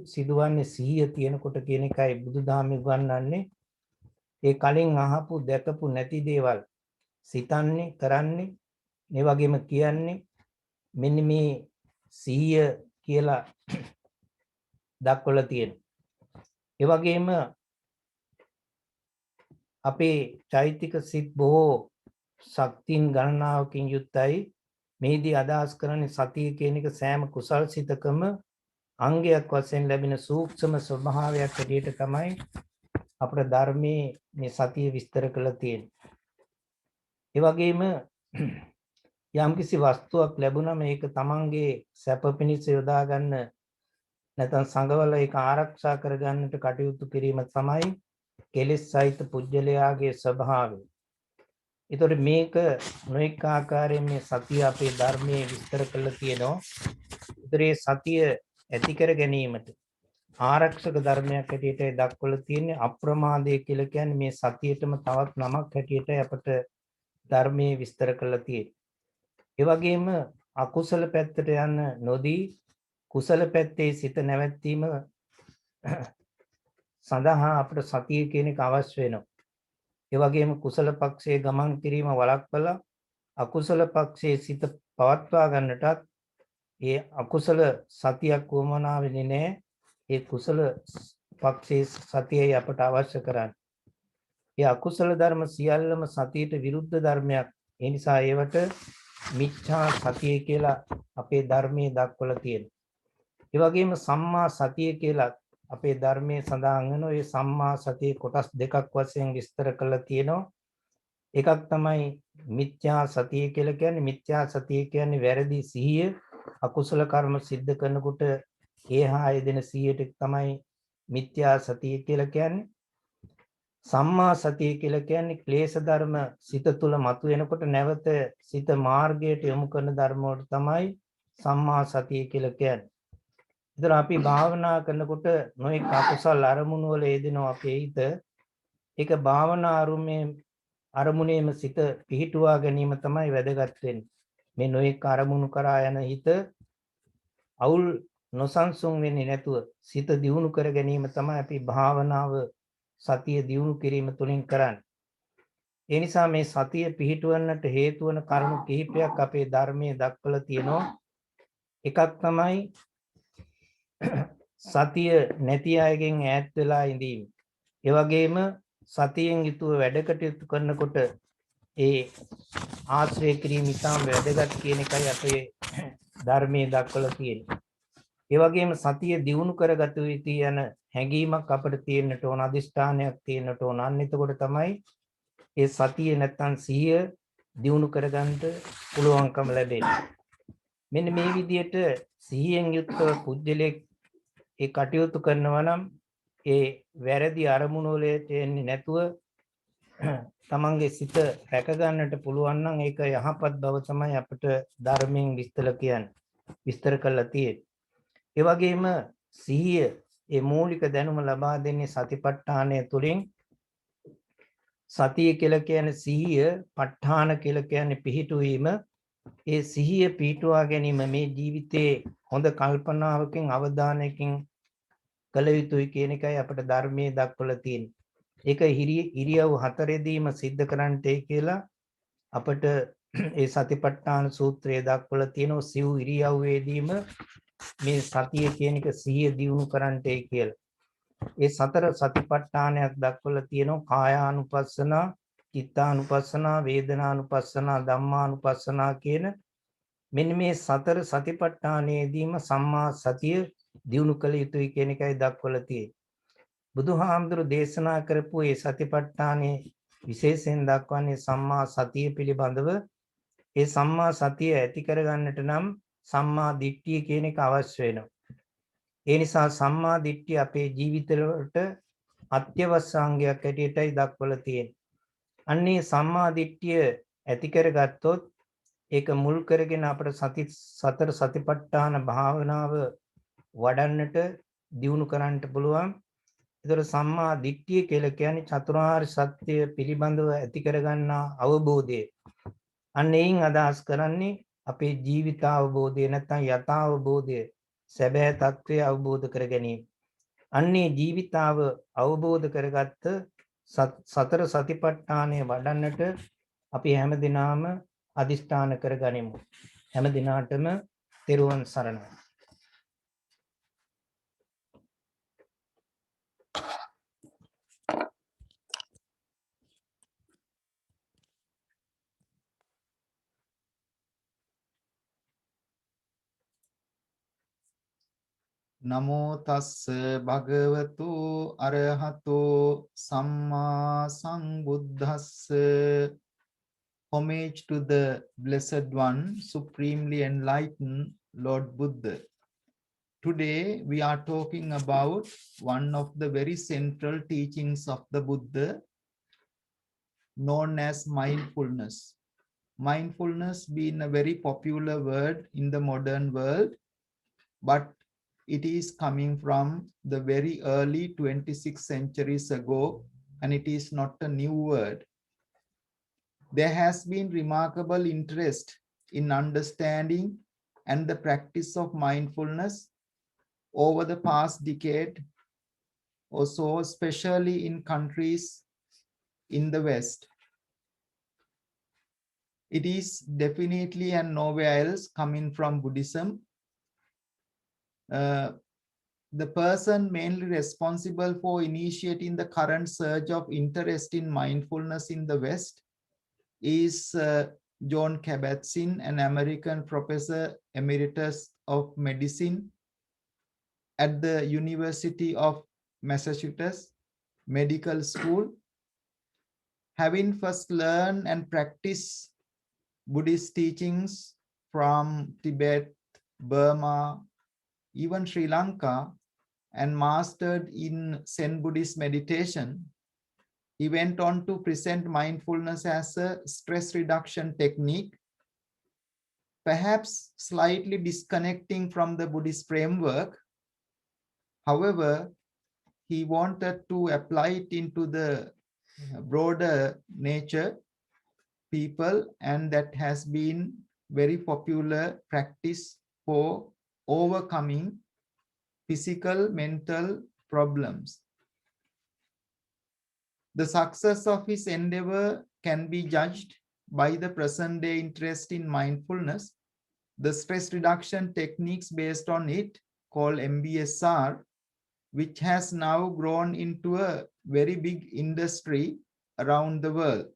සිදුවන්නේ සිහිය තියෙනකොට කියන එකයි බුදුදහමේ උගන්වන්නේ. ඒ කලින් අහපු දැකපු නැති දේවල් සිතන්නේ කරන්නේ මේ වගේම කියන්නේ මෙන්න මේ සිහිය කියලා දක්වලා තියෙනවා. ඒ වගේම අපේ චෛතික සිත් බොහෝ ශක්තියින් ගණනාවකින් යුක්තයි. මේදී අදහස් කරන්නේ සතිය කියන එක සෑම කුසල් සිතකම අංගයක් වශයෙන් ලැබෙන සූක්ෂම ස්වභාවයක් හැටියට තමයි අපේ ධර්මයේ මේ සතිය විස්තර කරලා තියෙන්නේ. ඒ වගේම යම්කිසි වස්තුවක් ලැබුණා මේක තමන්ගේ සැප පිණිස යොදා ගන්න නැත්නම් සංගවල ඒක ආරක්ෂා කර ගන්නට කටයුතු කිරීම තමයි කෙලෙස් සහිත පුජ්‍යලයාගේ ස්වභාවය. ඒතකොට මේක නොඑක ආකාරයෙන් මේ සතිය අපේ ධර්මයේ විස්තර කරලා තියෙනවා. ඒතරේ සතිය ඇති කර ගැනීමට ආරක්ෂක ධර්මයක් හැටියට දක්වලා තියෙන්නේ අප්‍රමාදය කියලා කියන්නේ මේ සතියේටම තවත් නමක් හැටියට අපට ධර්මයේ විස්තර කරලා තියෙන්නේ. ඒ වගේම අකුසල පැත්තට යන්න නොදී කුසල පැත්තේ සිත නැවැත්වීම සඳහා අපට සතිය කියන එක අවශ්‍ය වෙනවා. ඒ වගේම කුසල පක්ෂයේ ගමන් කිරීම වළක්වලා අකුසල පක්ෂයේ සිත පවත්වා ගන්නටත් ඒ අකුසල සතියක් වමනා වෙන්නේ නැහැ. ඒ කුසල පක්ෂයේ සතියයි අපට අවශ්‍ය කරන්නේ. ඒ අකුසල ධර්ම සියල්ලම සතියට විරුද්ධ ධර්මයක්. ඒ නිසා ඒවට මිච්ඡා සතිය කියලා අපේ ධර්මයේ දක්වලා තියෙනවා. ඒ වගේම සම්මා සතිය කියලා අපේ ධර්මයේ සඳහන් වෙනවා. ඒ සම්මා සතිය කොටස් දෙකක් වශයෙන් විස්තර කරලා තියෙනවා. එකක් තමයි මිත්‍යා සතිය කියලා කියන්නේ. මිත්‍යා සතිය කියන්නේ වැරදි සිහිය අකුසල කර්ම සිද්ධ කරනකොට ඒහා යෙදෙන සිහියට තමයි මිත්‍යා සතිය කියලා කියන්නේ. සම්මා සතිය කියලා කියන්නේ ක්ලේශ ධර්ම සිත තුළ මතුවෙනකොට නැවත සිත මාර්ගයට යොමු කරන ධර්ම වලට තමයි සම්මා සතිය කියලා කියන්නේ. ඉතින් අපි භාවනා කරනකොට නොඑක අකුසල අරමුණු වල යෙදෙනවා අපේ හිත. ඒක භාවනා අරමුණේම සිත පිහිටුවා ගැනීම තමයි වැදගත් වෙන්නේ. මේ නොඑක අරමුණු කරා යන හිත අවුල් නොසන්සුන් වෙන්නේ නැතුව සිත දියුණු කර ගැනීම තමයි අපි භාවනාව සතිය දියුණු කිරීම තුළින් කරන්නේ. ඒ නිසා මේ සතිය පිහිටවන්නට හේතු වන කරුණු කිහිපයක් අපේ ධර්මයේ දක්වලා තියෙනවා. එකක් තමයි සතිය නැති අයගෙන් ඈත් වෙලා ඉඳීම. ඒ වගේම සතියෙන් යුතුව වැඩ කටයුතු කරනකොට ඒ ආශ්‍රය කිරීම ඉතාම වැදගත් කියන එකයි අපේ ධර්මයේ දක්වලා තියෙන්නේ. ඒ වගේම සතිය දියුණු කරගත යුතු යන හැඟීමක් අපිට තියෙන්නට ඕන, අදිෂ්ඨානයක් තියෙන්නට ඕන. අන්න එතකොට තමයි ඒ සතිය නැත්තම් සිහිය දියුණු කරගන්න පුළුවන්කම ලැබෙන්නේ. මෙන්න මේ විදිහට සිහියෙන් යුක්තව පුජ්‍යලෙක් ඒ කටයුතු කරනවා නම් ඒ වැරදි අරමුණු වලට එන්නේ නැතුව තමන්ගේ සිත රැක ගන්නට පුළුවන් නම් ඒක යහපත් බව තමයි අපිට ධර්මයෙන් විස්තර කරලා තියෙන්නේ. ඒ වගේම සිහිය ඒ මූලික දැනුම ලබා දෙන්නේ සතිපට්ඨානය තුළින්. සතිය කියලා කියන්නේ සිහිය, ප ဋ ාණ කියලා කියන්නේ පිහිටුවීම. ඒ සිහිය පිහිටුවා ගැනීම මේ ජීවිතයේ හොඳ කල්පනාවකින් අවධානයකින් කළ යුතුයි කියන එකයි අපිට ධර්මයේ දක්වලා තියෙන්නේ. ඒක ඉරියව් හතරෙදීම සිද්ධ කරන්නටයි කියලා අපිට ඒ සතිපට්ඨාන සූත්‍රයේ දක්වලා තියෙනවා. සිව් ඉරියව්වේදීම මේ සතිය කියන එක සිහිය දියුණු කරන්නටයි කියලා. ඒ සතර සතිපට්ඨානයක් දක්වලා තියෙනවා. කායානුපස්සනා, චිත්තානුපස්සනා, වේදනානුපස්සනා, ධම්මානුපස්සනා කියන මෙන්න මේ සතර සතිපට්ඨානයේදීම සම්මා සතිය දියුණු කළ යුතුයි කියන එකයි දක්වලා තියෙන්නේ. බුදුහාමුදුරු දේශනා කරපු මේ සතිපට්ඨානයේ විශේෂයෙන් දක්වන්නේ සම්මා සතිය පිළිබඳව. ඒ සම්මා සතිය ඇති කරගන්නට නම් සම්මා දිට්ඨිය කියන එක අවශ්‍ය වෙනවා. ඒ නිසා සම්මා දිට්ඨිය අපේ ජීවිතවලට අත්‍යවශ්‍ය අංගයක් හැටියටයි දක්වලා තියෙන්නේ. අන්නේ සම්මා දිට්ඨිය ඇති කරගත්තොත් ඒක මුල් කරගෙන අපිට සතර සතිපට්ඨාන භාවනාව වඩන්නට දියුණු කරන්නට පුළුවන්. ඒතර සම්මා දිට්ඨිය කියලා කියන්නේ චතුරාර්ය සත්‍ය පිළිබඳව ඇති කරගන්නා අවබෝධය. අන්න එයින් අදහස් කරන්නේ අපේ ජීවිත අවබෝධය නැත්නම් යථාවබෝධය සැබෑ తත්වය අවබෝධ කර ගැනීම. අන්නේ ජීවිතාව අවබෝධ කරගත්ත සතර සතිපට්ඨානය වඩන්නට අපි හැමදිනාම අදිෂ්ඨාන කරගනිමු. හැම දිනාටම තෙරුවන් සරණයි. නමෝ තස්ස භගවතු අරහතෝ සම්මා සම්බුද්දස්ස. Homage to the Blessed One, Supremely Enlightened Lord Buddha. Today we are talking about one of the very central teachings of the Buddha, known as mindfulness. Mindfulness being a very popular word in the modern world, but it is coming from the very early 26 centuries ago, and it is not a new word. There has been remarkable interest in understanding and the practice of mindfulness over the past decade or so, especially in countries in the West. It is definitely and nowhere else coming from Buddhism. The person mainly responsible for initiating the current surge of interest in mindfulness in the West is John Kabat-Zinn, an American professor emeritus of medicine at the University of Massachusetts Medical School. Having first learned and practiced Buddhist teachings from Tibet, Burma, even Sri Lanka, and mastered in Zen Buddhist meditation, he went on to present mindfulness as a stress reduction technique, perhaps slightly disconnecting from the Buddhist framework. However, he wanted to apply it into the broader nature people, and that has been very popular practice for overcoming physical, mental problems. The success of his endeavor can be judged by the present day interest in mindfulness. The stress reduction techniques based on it, called MBSR, which has now grown into a very big industry around the world.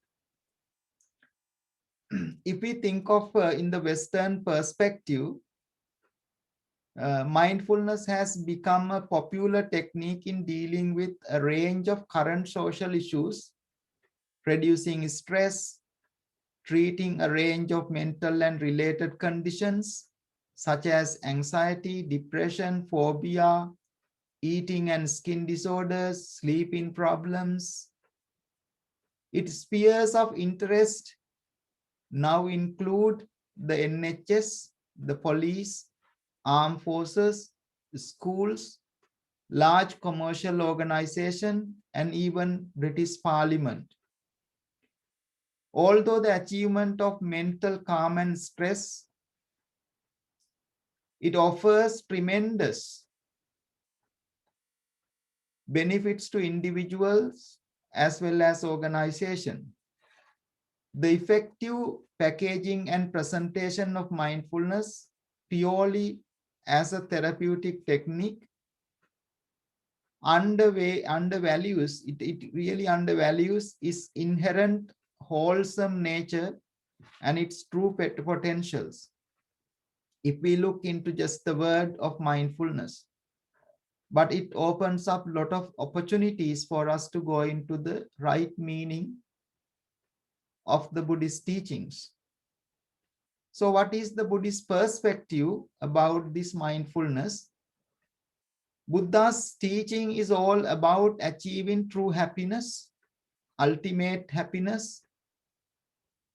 If we think of in the Western perspective, mindfulness has become a popular technique in dealing with a range of current social issues, reducing stress, treating a range of mental and related conditions such as anxiety, depression, phobia, eating and skin disorders, sleeping problems. Its spheres of interest now include the NHS, the police, armed forces, schools, large commercial organizations, and even British Parliament. Although the achievement of mental calm and stress, it offers tremendous benefits to individuals as well as organizations. The effective packaging and presentation of mindfulness purely as a therapeutic technique undervalues, it really undervalues its inherent wholesome nature and its true potentials. If we look into just the word of mindfulness, but it opens up a lot of opportunities for us to go into the right meaning of the Buddhist teachings. So what is the Buddhist perspective about this mindfulness? Buddha's teaching is all about achieving true happiness, ultimate happiness,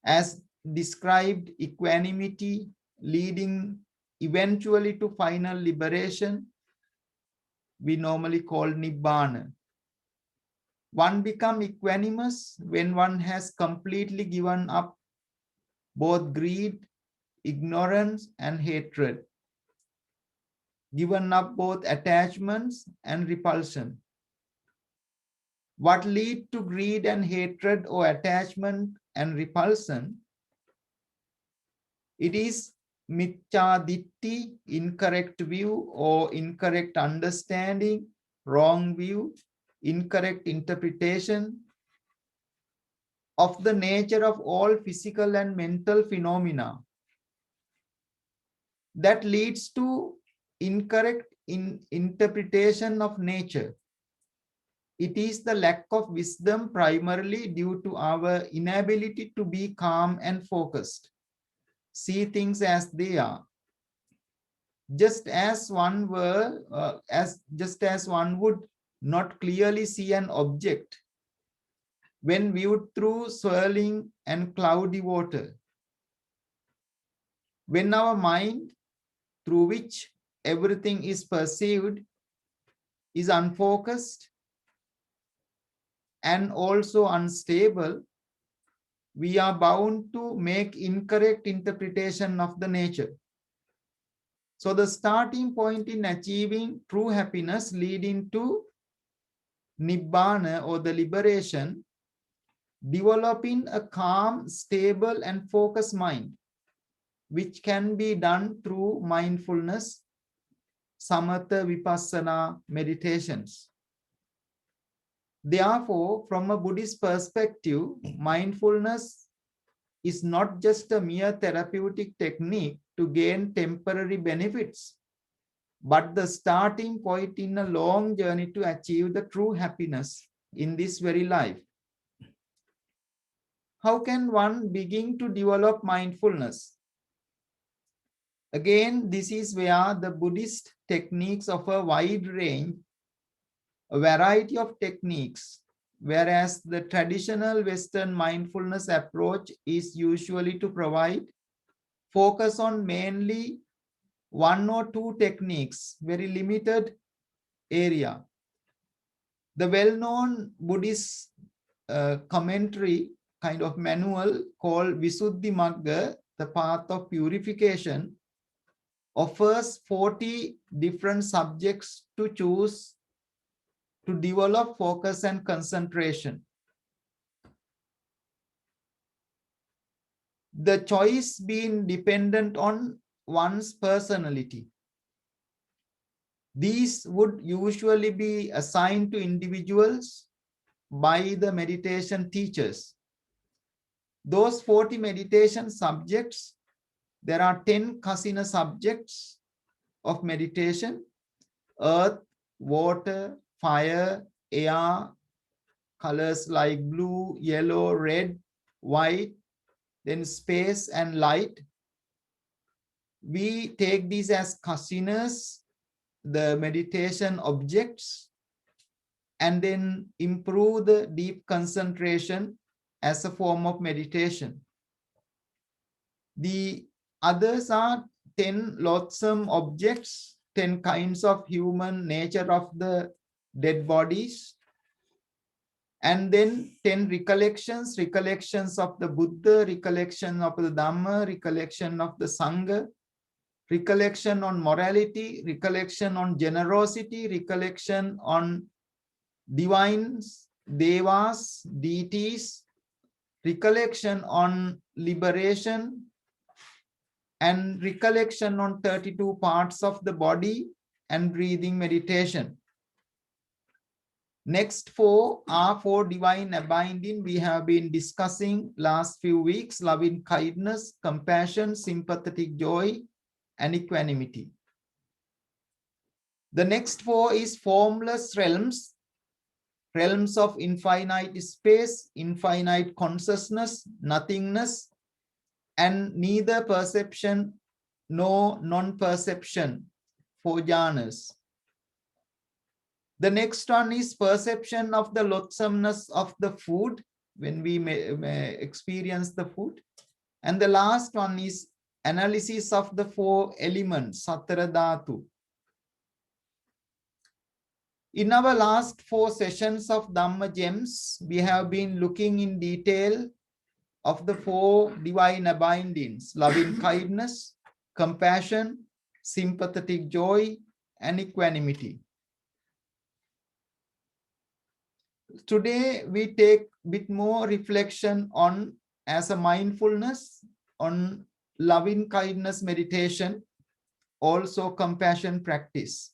as described equanimity, leading eventually to final liberation, we normally call Nibbana. One becomes equanimous when one has completely given up both greed, ignorance, and hatred, given up both attachments and repulsion. What leads to greed and hatred or attachment and repulsion? It is mithya ditti, incorrect view or incorrect understanding, wrong view, incorrect interpretation of the nature of all physical and mental phenomena that leads to incorrect interpretation of nature. It is the lack of wisdom primarily due to our inability to be calm and focused, see things as they are. Just as one would not clearly see an object when viewed through swirling and cloudy water. When our mind, through which everything is perceived, is unfocused and also unstable, we are bound to make incorrect interpretation of the nature. So the starting point in achieving true happiness leading to Nibbana or the liberation, developing a calm, stable and focused mind, which can be done through mindfulness, samatha, vipassana meditations. Therefore, from a Buddhist perspective, mindfulness is not just a mere therapeutic technique to gain temporary benefits, but the starting point in a long journey to achieve the true happiness in this very life. How can one begin to develop mindfulness? Again, this is where the Buddhist techniques offer a wide range, a variety of techniques, whereas the traditional Western mindfulness approach is usually to provide focus on mainly one or two techniques, very limited area. The well-known Buddhist commentary kind of manual called Visuddhimagga, the path of purification, offers 40 different subjects to choose to develop focus and concentration. The choice being dependent on one's personality. These would usually be assigned to individuals by the meditation teachers. Those 40 meditation subjects, there are 10 kasina subjects of meditation: earth, water, fire, air, colors like blue, yellow, red, white, then space and light. We take these as kasinas, the meditation objects, and then improve the deep concentration as a form of meditation. The others are 10 loathsome objects, 10 kinds of human nature of the dead bodies, and then 10 recollections of the Buddha, recollection of the Dhamma, recollection of the Sangha, recollection on morality, recollection on generosity, recollection on divines, devas, deities, recollection on liberation, and recollection on 32 parts of the body and breathing meditation. Next four are for divine abiding. We have been discussing last few weeks: loving kindness, compassion, sympathetic joy, and equanimity. The next four is formless realms, realms of infinite space, infinite consciousness, nothingness, and neither perception nor non-perception, for jhanas. The next one is perception of the loathsomeness of the food when we may experience the food. And the last one is analysis of the 4 elements, Satara Dhatu. In our last 4 sessions of Dhamma Gems, we have been looking in detail of the 4 divine abidings: loving kindness, compassion, sympathetic joy, and equanimity. Today, we take a bit more reflection on, as a mindfulness, on loving kindness meditation, also compassion practice.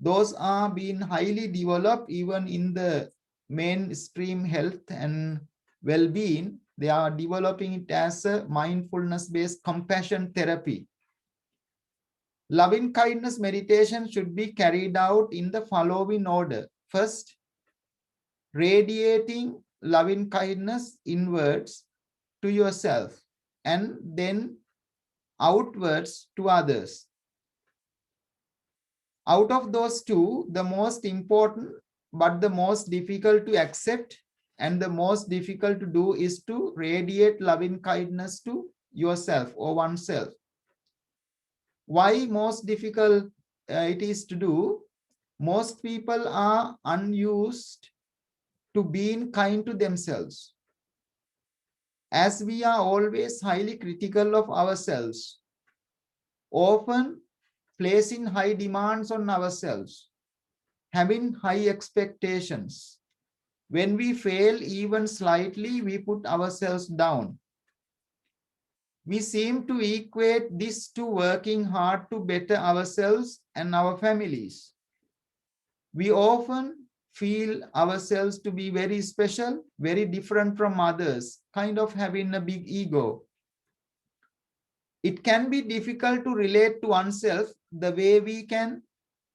Those are being highly developed even in the mainstream health and well-being. They are developing it as a mindfulness-based compassion therapy. Loving kindness meditation should be carried out in the following order. First, radiating loving kindness inwards to yourself and then outwards to others. Out of those two, the most important but the most difficult to accept and the most difficult to do is to radiate loving kindness to yourself or oneself. Why most difficult it is to do? Most people are unused to being kind to themselves. As we are always highly critical of ourselves, often placing high demands on ourselves, having high expectations. When we fail even slightly, we put ourselves down. We seem to equate this to working hard to better ourselves and our families. We often feel ourselves to be very special, very different from others, kind of having a big ego. It can be difficult to relate to oneself the way we can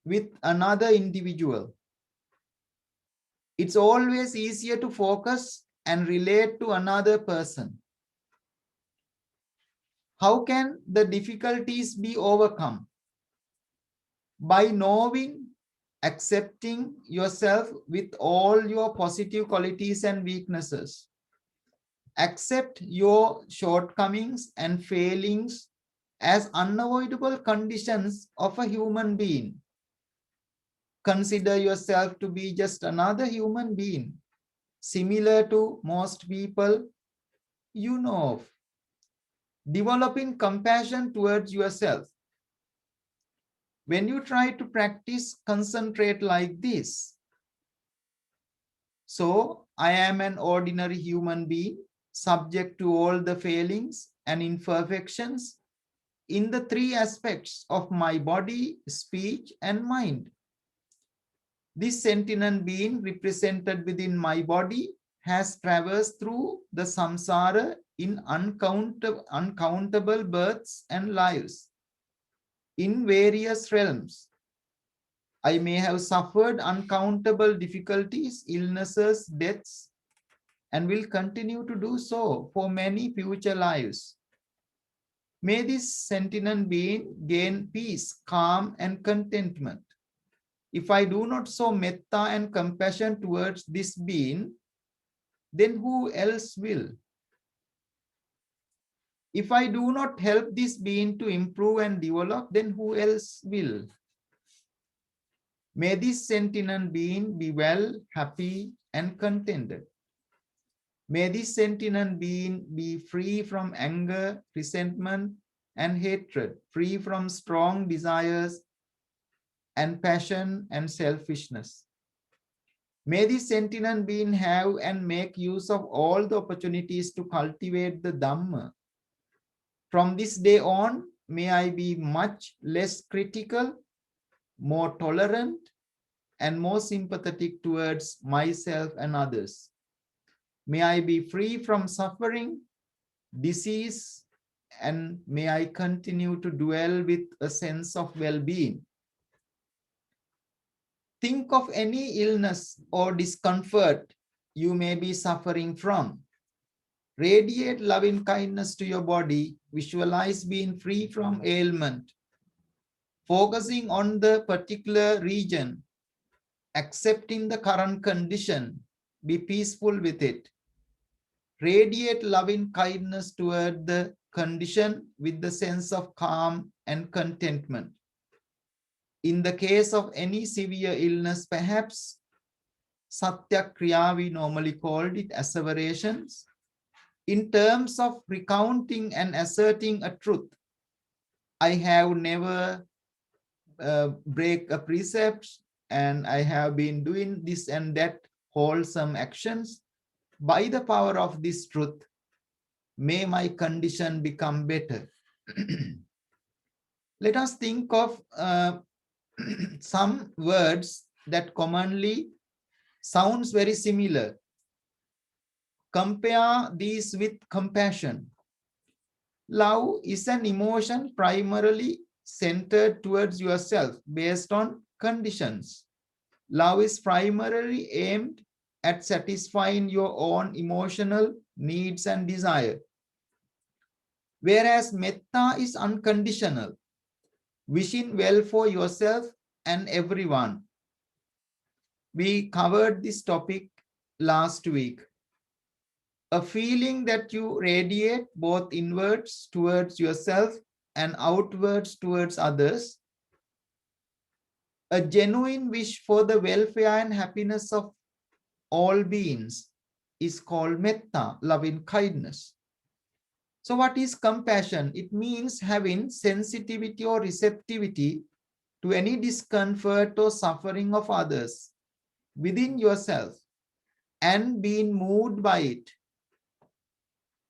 with another individual. It's always easier to focus and relate to another person. How can the difficulties be overcome? By knowing, accepting yourself with all your positive qualities and weaknesses. Accept your shortcomings and failings as unavoidable conditions of a human being. Consider yourself to be just another human being, similar to most people you know of. Developing compassion towards yourself. When you try to practice, concentrate like this. So, I am an ordinary human being, subject to all the failings and imperfections in the 3 aspects of my body, speech, and mind. This sentient being represented within my body has traversed through the samsara in uncountable births and lives in various realms. I may have suffered uncountable difficulties, illnesses, deaths, and will continue to do so for many future lives. May this sentient being gain peace, calm, and contentment. If I do not show metta and compassion towards this being, then who else will? If I do not help this being to improve and develop, then who else will? May this sentient being be well, happy, and contented. May this sentient being be free from anger, resentment, and hatred, free from strong desires and passion and selfishness. May this sentient being have and make use of all the opportunities to cultivate the Dhamma. From this day on, may I be much less critical, more tolerant, and more sympathetic towards myself and others. May I be free from suffering, disease, and may I continue to dwell with a sense of well-being. Think of any illness or discomfort you may be suffering from. Radiate loving kindness to your body. Visualize being free from ailment. Focusing on the particular region, accepting the current condition, be peaceful with it. Radiate loving kindness toward the condition with the sense of calm and contentment. In the case of any severe illness, perhaps Satyakriya, we normally called it asseverations. In terms of recounting and asserting a truth, I have never break a precept, and I have been doing this and that wholesome actions. By the power of this truth, may my condition become better. Let us think of some words that commonly sounds very similar. Compare these with compassion. Love is an emotion primarily centered towards yourself based on conditions. Love is primarily aimed at satisfying your own emotional needs and desire. Whereas metta is unconditional, wishing well for yourself and everyone. We covered this topic last week. A feeling that you radiate both inwards towards yourself and outwards towards others. A genuine wish for the welfare and happiness of all beings is called metta, loving kindness. So what is compassion? It means having sensitivity or receptivity to any discomfort or suffering of others within yourself and being moved by it.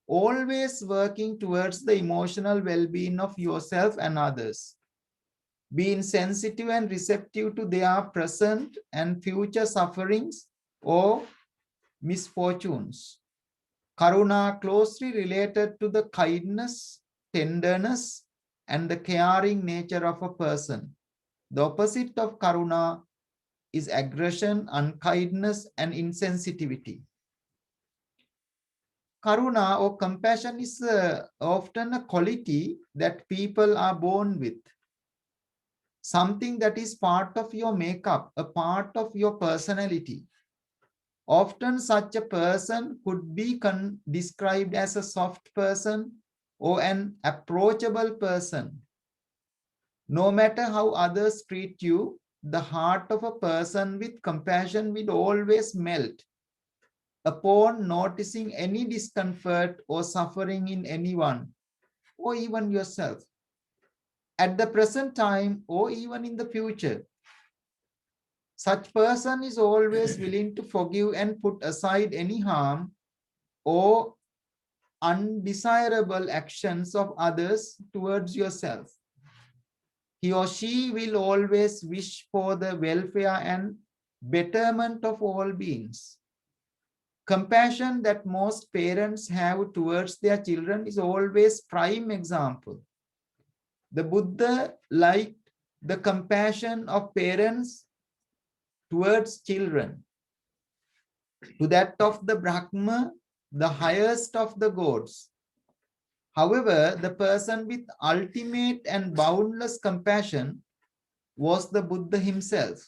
Always working towards the emotional well-being of yourself and others. Being sensitive and receptive to their present and future sufferings or misfortunes. Karuna closely related to the kindness, tenderness, and the caring nature of a person. The opposite of karuna is aggression, unkindness, and insensitivity. Karuna or compassion is often a quality that people are born with. Something that is part of your makeup, a part of your personality. Often such a person could be described as a soft person or an approachable person. No matter how others treat you, the heart of a person with compassion will always melt upon noticing any discomfort or suffering in anyone or even yourself. At the present time or even in the future, such person is always willing to forgive and put aside any harm or undesirable actions of others towards yourself. He or she will always wish for the welfare and betterment of all beings. Compassion that most parents have towards their children is always prime example. The Buddha liked the compassion of parents towards children to that of the Brahma, the highest of the gods. However, the person with ultimate and boundless compassion was the Buddha himself.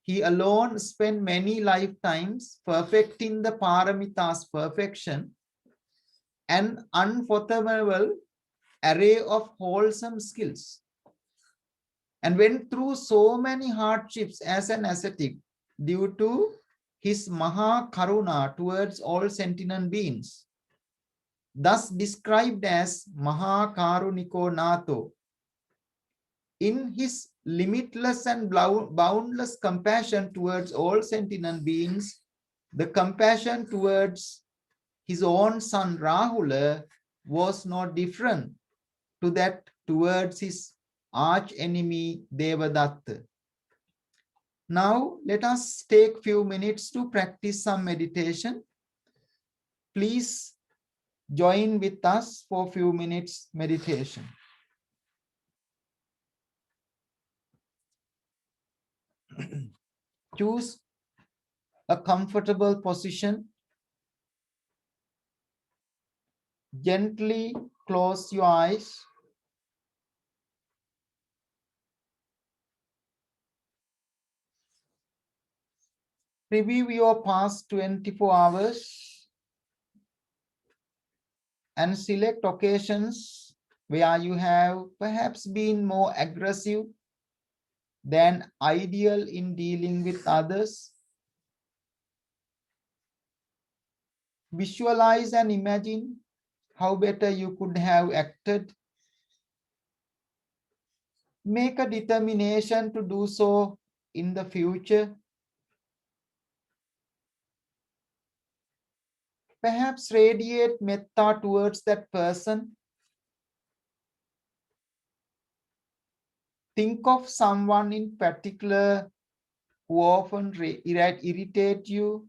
He alone spent many lifetimes perfecting the paramitas perfection, an unfathomable array of wholesome skills, and went through so many hardships as an ascetic due to his Maha Karuna towards all sentient beings, thus described as Maha Karuniko Nato. In his limitless and boundless compassion towards all sentient beings, the compassion towards his own son Rahula was not different to that towards his arch enemy Devadatta. Now let us take few minutes to practice some meditation. Please join with us for few minutes meditation. Choose a comfortable position. Gently close your eyes. Review your past 24 hours and select occasions where you have perhaps been more aggressive than ideal in dealing with others. Visualize and imagine how better you could have acted. Make a determination to do so in the future. Perhaps radiate metta towards that person. Think of someone in particular who often irritate you,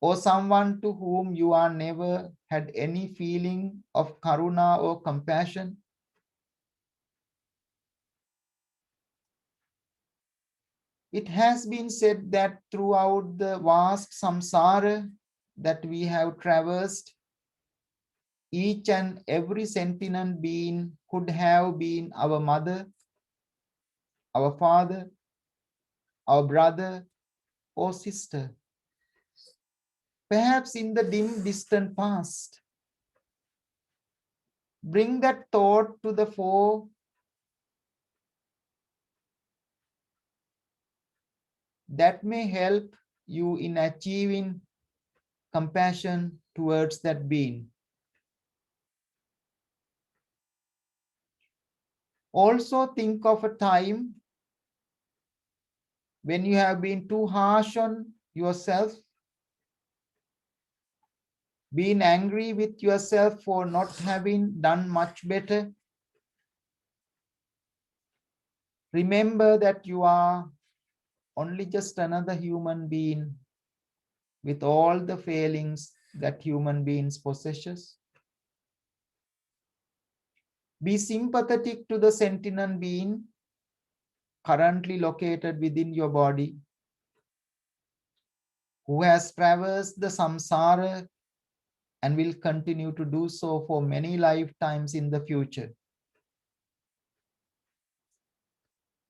or someone to whom you are never had any feeling of karuna or compassion. It has been said that throughout the vast samsara that we have traversed, each and every sentient being could have been our mother, our father, our brother, or sister. Perhaps in the dim, distant past. Bring that thought to the fore. That may help you in achieving compassion towards that being. Also think of a time when you have been too harsh on yourself, been angry with yourself for not having done much better. Remember that you are only just another human being with all the failings that human beings possesses. Be sympathetic to the sentient being currently located within your body, who has traversed the samsara and will continue to do so for many lifetimes in the future.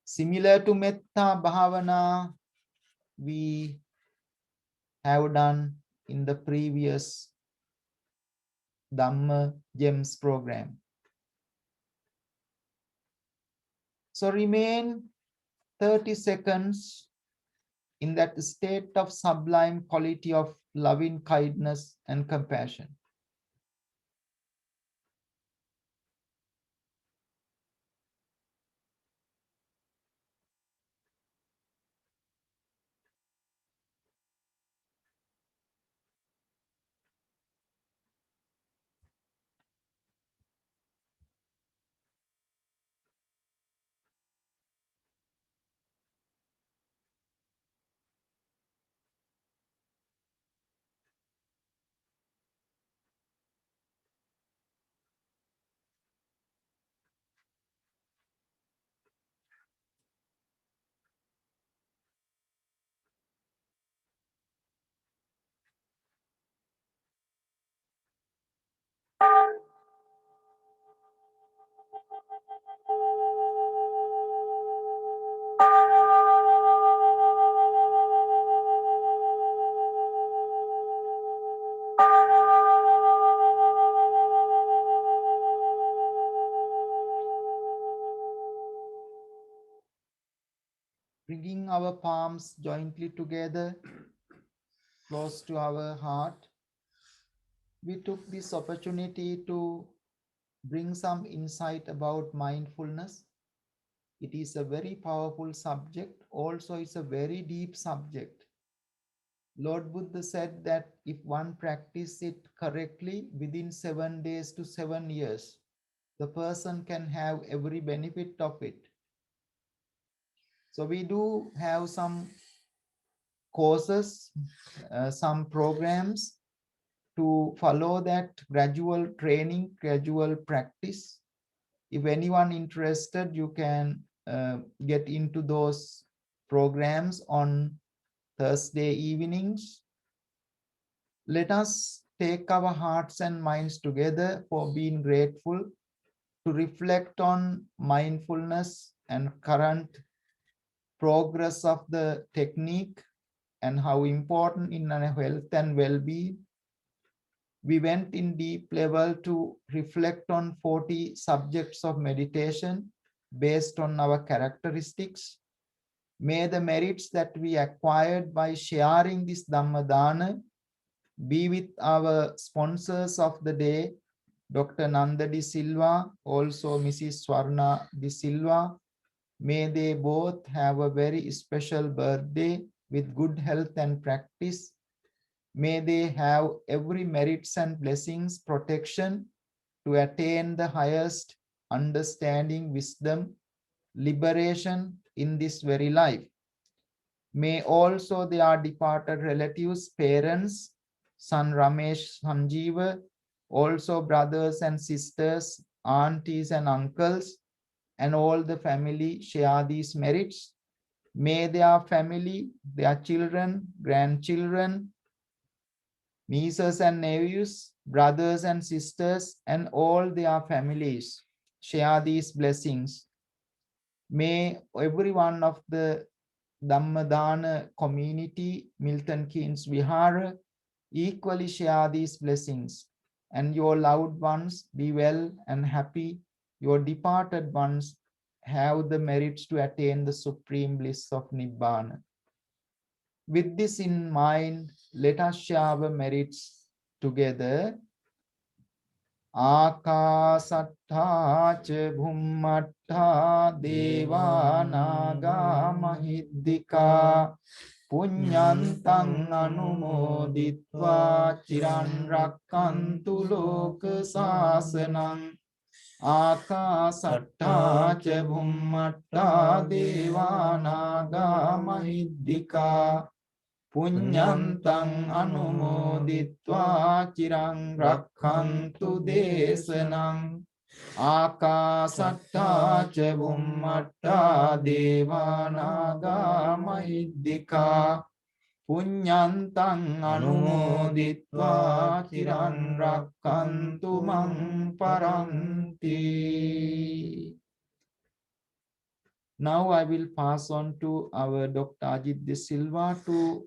Similar to Metta Bhavana, we have done in the previous Dhamma Gems program. So remain 30 seconds in that state of sublime quality of loving kindness and compassion. Bringing our palms jointly together, close to our heart, we took this opportunity to bring some insight about mindfulness. It is a very powerful subject. Also, it's a very deep subject. Lord Buddha said that if one practices it correctly, within 7 days to 7 years, the person can have every benefit of it. So we do have some courses, some programs to follow that gradual training, gradual practice. If anyone interested, you can get into those programs on Thursday evenings. Let us take our hearts and minds together for being grateful, to reflect on mindfulness and current progress of the technique and how important in our health and well-being. We went in deep level to reflect on 40 subjects of meditation based on our characteristics. May the merits that we acquired by sharing this Dhammadana be with our sponsors of the day, Dr. Nanda De Silva, also Mrs. Swarna De Silva. May they both have a very special birthday with good health and practice. May they have every merits and blessings, protection to attain the highest understanding, wisdom, liberation in this very life. May also their departed relatives, parents, son Ramesh Sanjeeva, also brothers and sisters, aunties and uncles, and all the family share these merits. May their family, their children, grandchildren, nieces and nephews, brothers and sisters, and all their families share these blessings. May every one of the Dhammadana community, Milton Keynes Vihara, equally share these blessings, and your loved ones be well and happy. Your departed ones have the merits to attain the supreme bliss of Nibbana. With this in mind, let us share our merits together. Akasattha ca bhummattha deva naga mahiddhika punyantang anumoditva chiran rakkantu loka sasanam. Akasattha ca bhummattha deva naga mahiddhika punyantang anumoditva chiran rakkantu desanam. Akasattha ca bhummattha deva naga mahiddhika punyantang anumoditva chiran rakkantu mang paranti. Now I will pass on to our Dr. Ajit De Silva to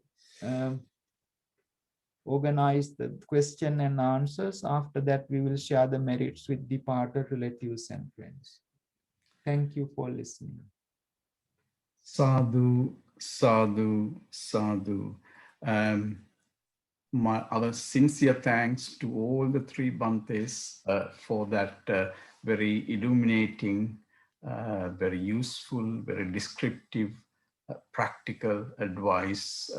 organize the question and answers. After that, we will share the merits with departed relatives and friends. Thank you for listening. Sadhu, sadhu, sadhu. Our sincere thanks to all the three Bhantes for that very illuminating, very useful, very descriptive, practical advice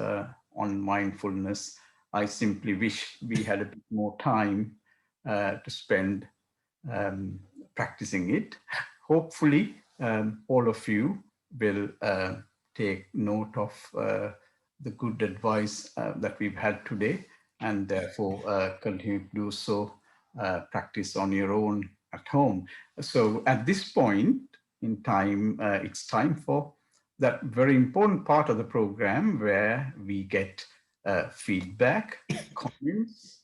on mindfulness. I simply wish we had a bit more time to spend practicing it. Hopefully, all of you will take note of the good advice that we've had today, and therefore continue to do so, practice on your own at home. So at this point in time, it's time for that very important part of the program where we get feedback, comments,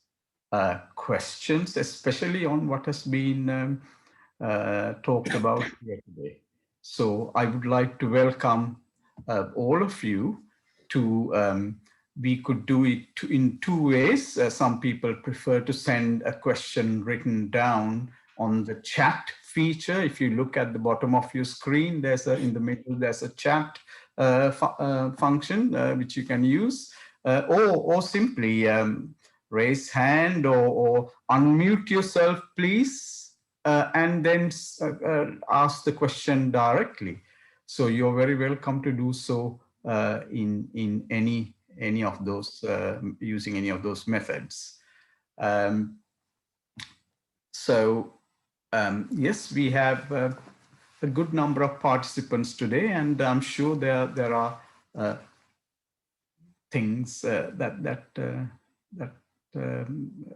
questions, especially on what has been talked about here today. So I would like to welcome all of you to, we could do it in two ways. Some people prefer to send a question written down on the chat feature. If you look at the bottom of your screen, there's in the middle, there's a chat function which you can use, or simply raise hand or unmute yourself, please, and then ask the question directly. So you're very welcome to do so in any of those, using any of those methods. Yes, we have a good number of participants today, and I'm sure there are things that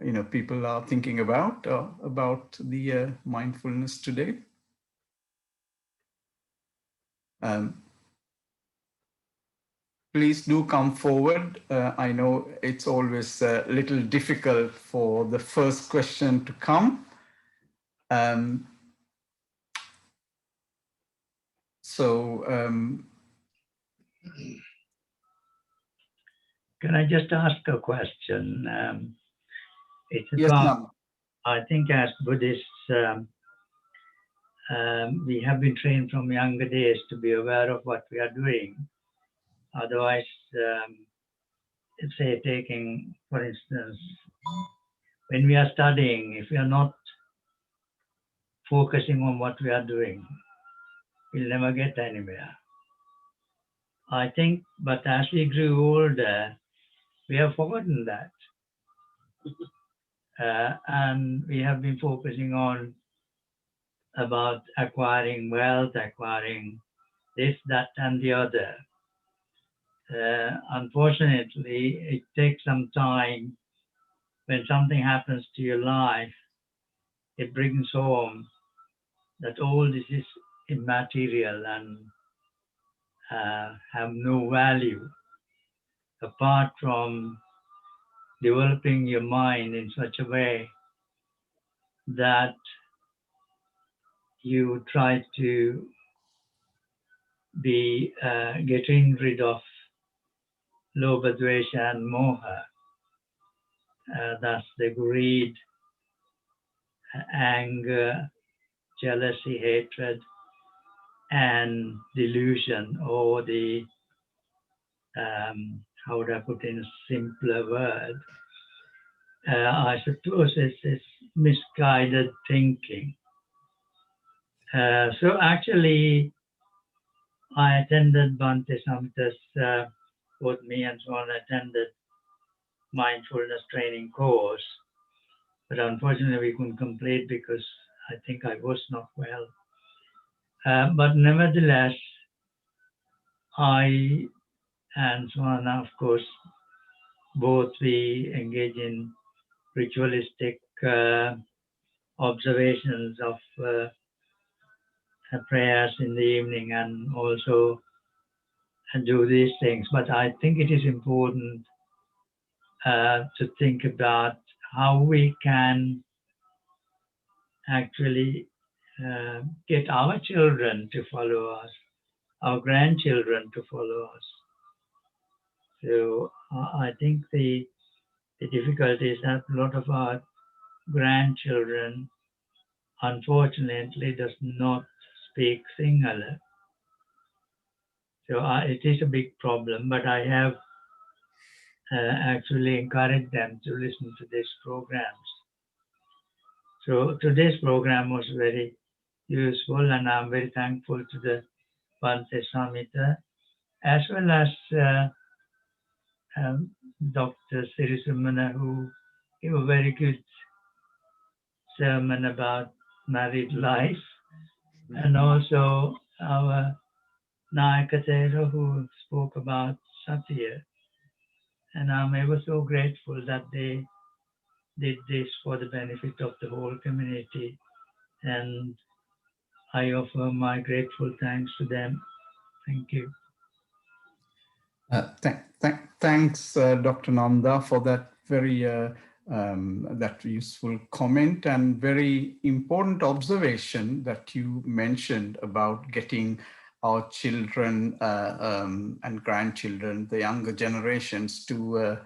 you know, people are thinking about the mindfulness today. Please do come forward. I know it's always a little difficult for the first question to come. Can I just ask a question? It's yes, about, ma'am. I think as Buddhists, we have been trained from younger days to be aware of what we are doing. Otherwise, say taking, for instance, when we are studying, if we are not focusing on what we are doing, we'll never get anywhere. I think, but as we grew older, we have forgotten that. And we have been focusing on about acquiring wealth, acquiring this, that, and the other. Unfortunately, it takes some time. When something happens to your life, it brings home that all this is immaterial and have no value apart from developing your mind in such a way that you try to be getting rid of lobha, dvesha, and moha. That's the greed, anger, jealousy, hatred, and delusion, or the, how would I put in a simpler word? I suppose it's misguided thinking. So actually, I attended Bhante Samhita's, both me and Swan attended mindfulness training course, but unfortunately we couldn't complete because I think I was not well. But nevertheless, I and Swana, of course, both we engage in ritualistic observations of prayers in the evening and also do these things. But I think it is important to think about how we can actually get our children to follow us, our grandchildren to follow us. So I think the difficulty is that a lot of our grandchildren, unfortunately, does not speak Sinhala. So it is a big problem, but I have actually encouraged them to listen to these programs. So today's program was very useful, and I'm very thankful to the Bhante Samhita, as well as Dr. Sirisumana, who gave a very good sermon about married life, and also our Nayakatera, who spoke about Satya. And I'm ever so grateful that they did this for the benefit of the whole community. And I offer my grateful thanks to them. Thank you. Thanks, Dr. Nanda, for that very that useful comment and very important observation that you mentioned about getting our children and grandchildren, the younger generations, to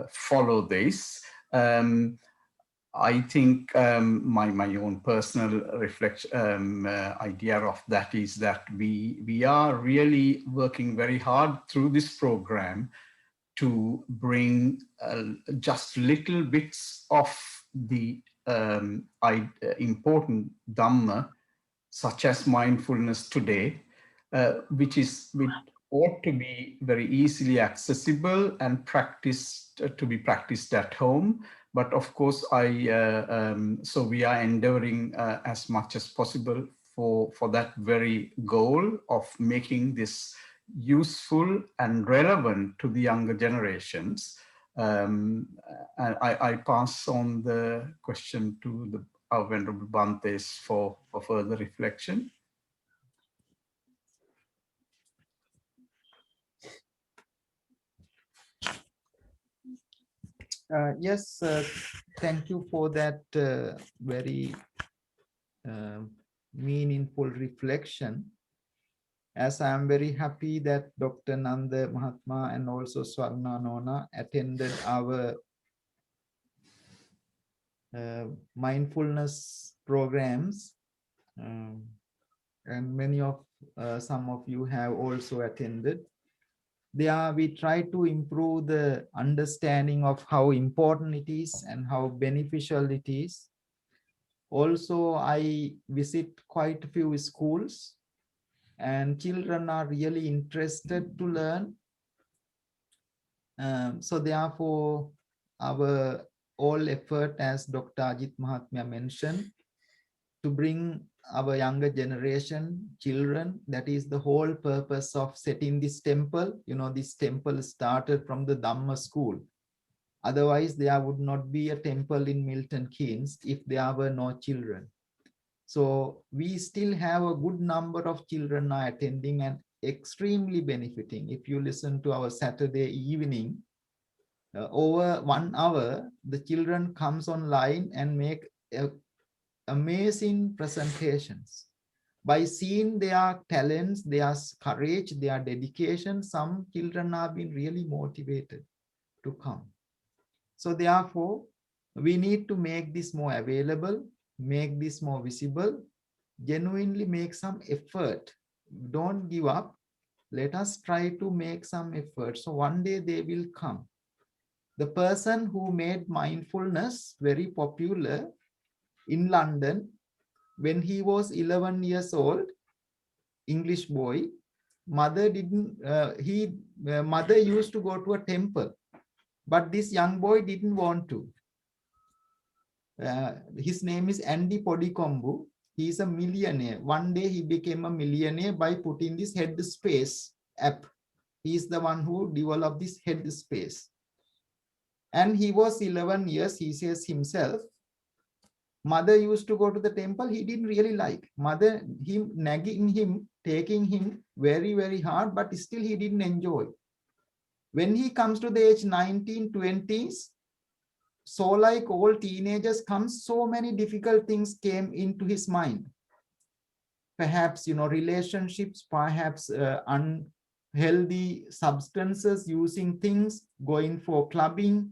follow this. I think my own personal reflection idea of that is that we are really working very hard through this program to bring just little bits of the important Dhamma, such as mindfulness today, which ought to be very easily accessible and practiced to be practiced at home. But of course, so we are endeavoring as much as possible for that very goal of making this useful and relevant to the younger generations. And I pass on the question to our Venerable Bhantes for further reflection. Yes, thank you for that very meaningful reflection. As I am very happy that Dr. Nanda Mahatma and also Swarna Nona attended our mindfulness programs. and many of some of you have also attended. There we try to improve the understanding of how important it is and how beneficial it is. Also, I visit quite a few schools, and children are really interested to learn. So therefore, our all effort, as Dr. Ajit Mahatmya mentioned, to bring our younger generation, children, that is the whole purpose of setting this temple. You know, this temple started from the Dhamma school. Otherwise, there would not be a temple in Milton Keynes if there were no children. So we still have a good number of children are attending and extremely benefiting. If you listen to our Saturday evening, over 1 hour, the children comes online and make amazing presentations. By seeing their talents, their courage, their dedication, some children have been really motivated to come. So therefore, we need to make this more available, make this more visible, genuinely make some effort. Don't give up. Let us try to make some effort. So one day they will come. The person who made mindfulness very popular in London, when he was 11 years old, English boy, mother mother used to go to a temple, but this young boy didn't want to. His name is Andy Podikombu. He is a millionaire. One day he became a millionaire by putting this Headspace app. He is the one who developed this Headspace. And he was 11 years, he says himself. Mother used to go to the temple, he didn't really like. Mother, him nagging him, taking him very, very hard, but still he didn't enjoy. When he comes to the age 19, 20s, so like all teenagers comes, so many difficult things came into his mind. Perhaps, you know, relationships, perhaps unhealthy substances, using things, going for clubbing,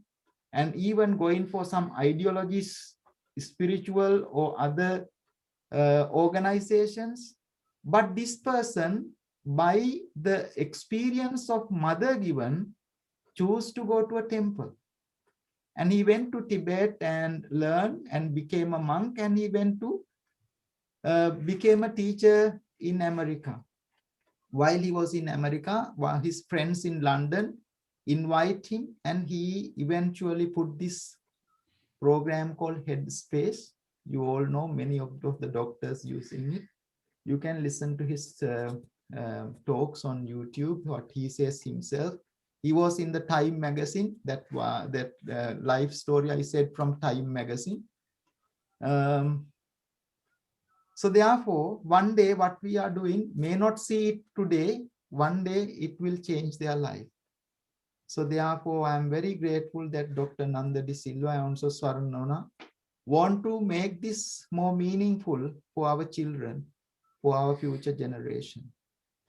and even going for some ideologies, spiritual or other organizations. But this person, by the experience of mother given, chose to go to a temple. And he went to Tibet and learned and became a monk, and he went to became a teacher in America. While he was in America, while his friends in London invite him, and he eventually put this program called Headspace. You all know, many of the doctors using it. You can listen to his talks on YouTube, what he says himself. He was in the Time magazine, that life story I said from Time magazine. So therefore, one day what we are doing, may not see it today, one day it will change their life. So therefore, I am very grateful that Dr. Nanda De Silva and also Swarnona want to make this more meaningful for our children, for our future generation.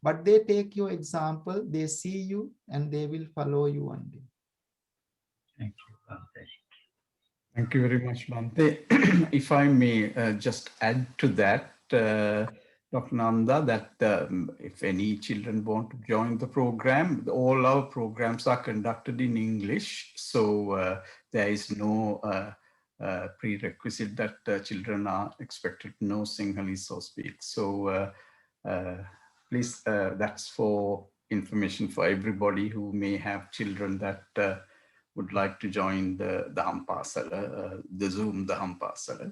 But they take your example, they see you, and they will follow you one day. Thank you, Bhante. Thank you very much, Bhante. If I may just add to that, Dr. Nanda, that if any children want to join the program, all our programs are conducted in English. So there is no prerequisite that children are expected to know Sinhalese or speak. So please, that's for information for everybody who may have children that would like to join the Dhampasala, the Zoom Dhampasala.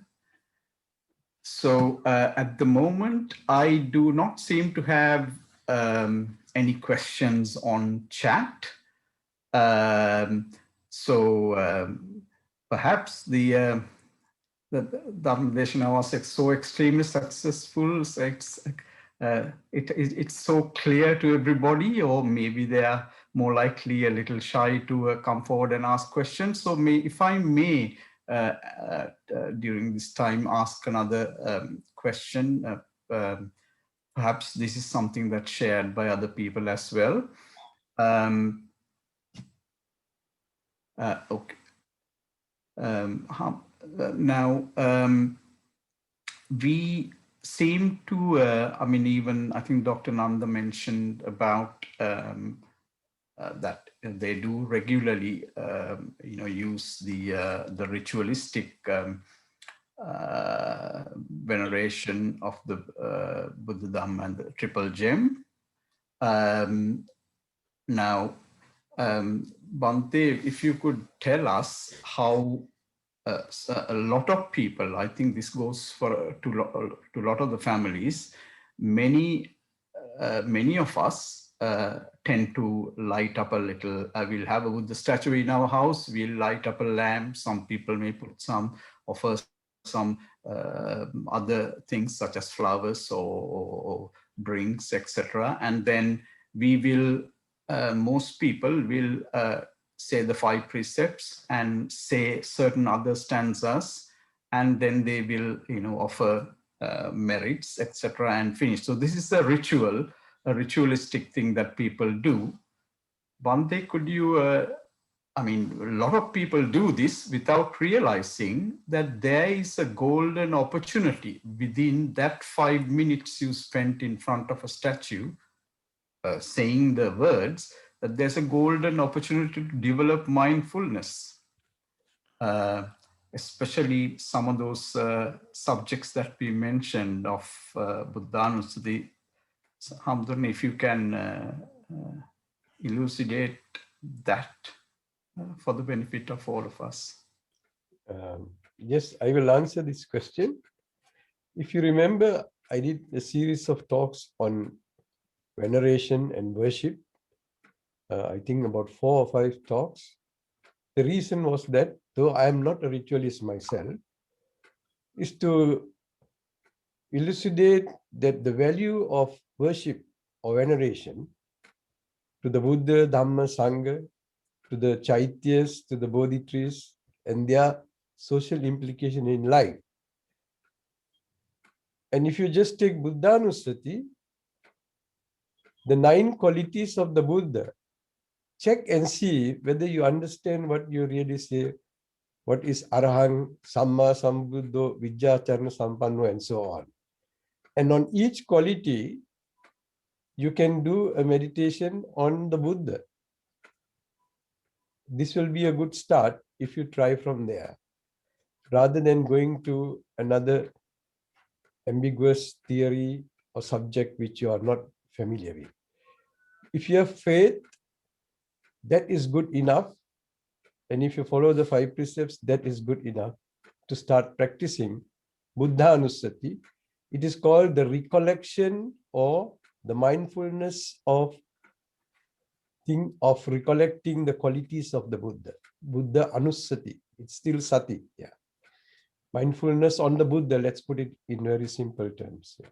So at the moment, I do not seem to have any questions on chat. Perhaps the Dharmadeshana was so extremely successful. So it's so clear to everybody, or maybe they are more likely a little shy to come forward and ask questions. So if I may, during this time, ask another question. Perhaps this is something that's shared by other people as well. Okay. Now, we seem to, I mean, even I think Dr. Nanda mentioned about that they do regularly, use the ritualistic veneration of the Buddha Dhamma and the Triple Gem. Now, Bhante, if you could tell us how a lot of people, I think this goes for to a lot of the families, many of us tend to light up a little. We'll have a Buddha statue in our house, we'll light up a lamp. Some people may put some, offer some other things such as flowers or drinks, etc. And then we will, most people will say the 5 precepts and say certain other stanzas, and then they will, offer merits, etc., and finish. So this is a ritual, a ritualistic thing that people do. Bhante, could you, I mean, a lot of people do this without realizing that there is a golden opportunity within that 5 minutes you spent in front of a statue, saying the words, that there's a golden opportunity to develop mindfulness, especially some of those subjects that we mentioned of Buddhanussati. Hamdun, if you can elucidate that for the benefit of all of us. Yes, I will answer this question. If you remember, I did a series of talks on veneration and worship. I think about 4 or 5 talks. The reason was that, though I am not a ritualist myself, is to elucidate that the value of worship or veneration to the Buddha, Dhamma, Sangha, to the Chaityas, to the Bodhi trees, and their social implication in life. And if you just take Buddhanussati, the 9 qualities of the Buddha, check and see whether you understand what you really say, what is Arahang, Samma Sambuddho, Vijjacharana Sampanno, and so on. And on each quality, you can do a meditation on the Buddha. This will be a good start if you try from there, rather than going to another ambiguous theory or subject which you are not familiar with. If you have faith, that is good enough. And if you follow the 5 precepts, that is good enough to start practicing Buddhanussati. It is called the recollection or the mindfulness of recollecting the qualities of the Buddha. Buddha Anussati. It's still Sati. Yeah. Mindfulness on the Buddha, let's put it in very simple terms. Yeah.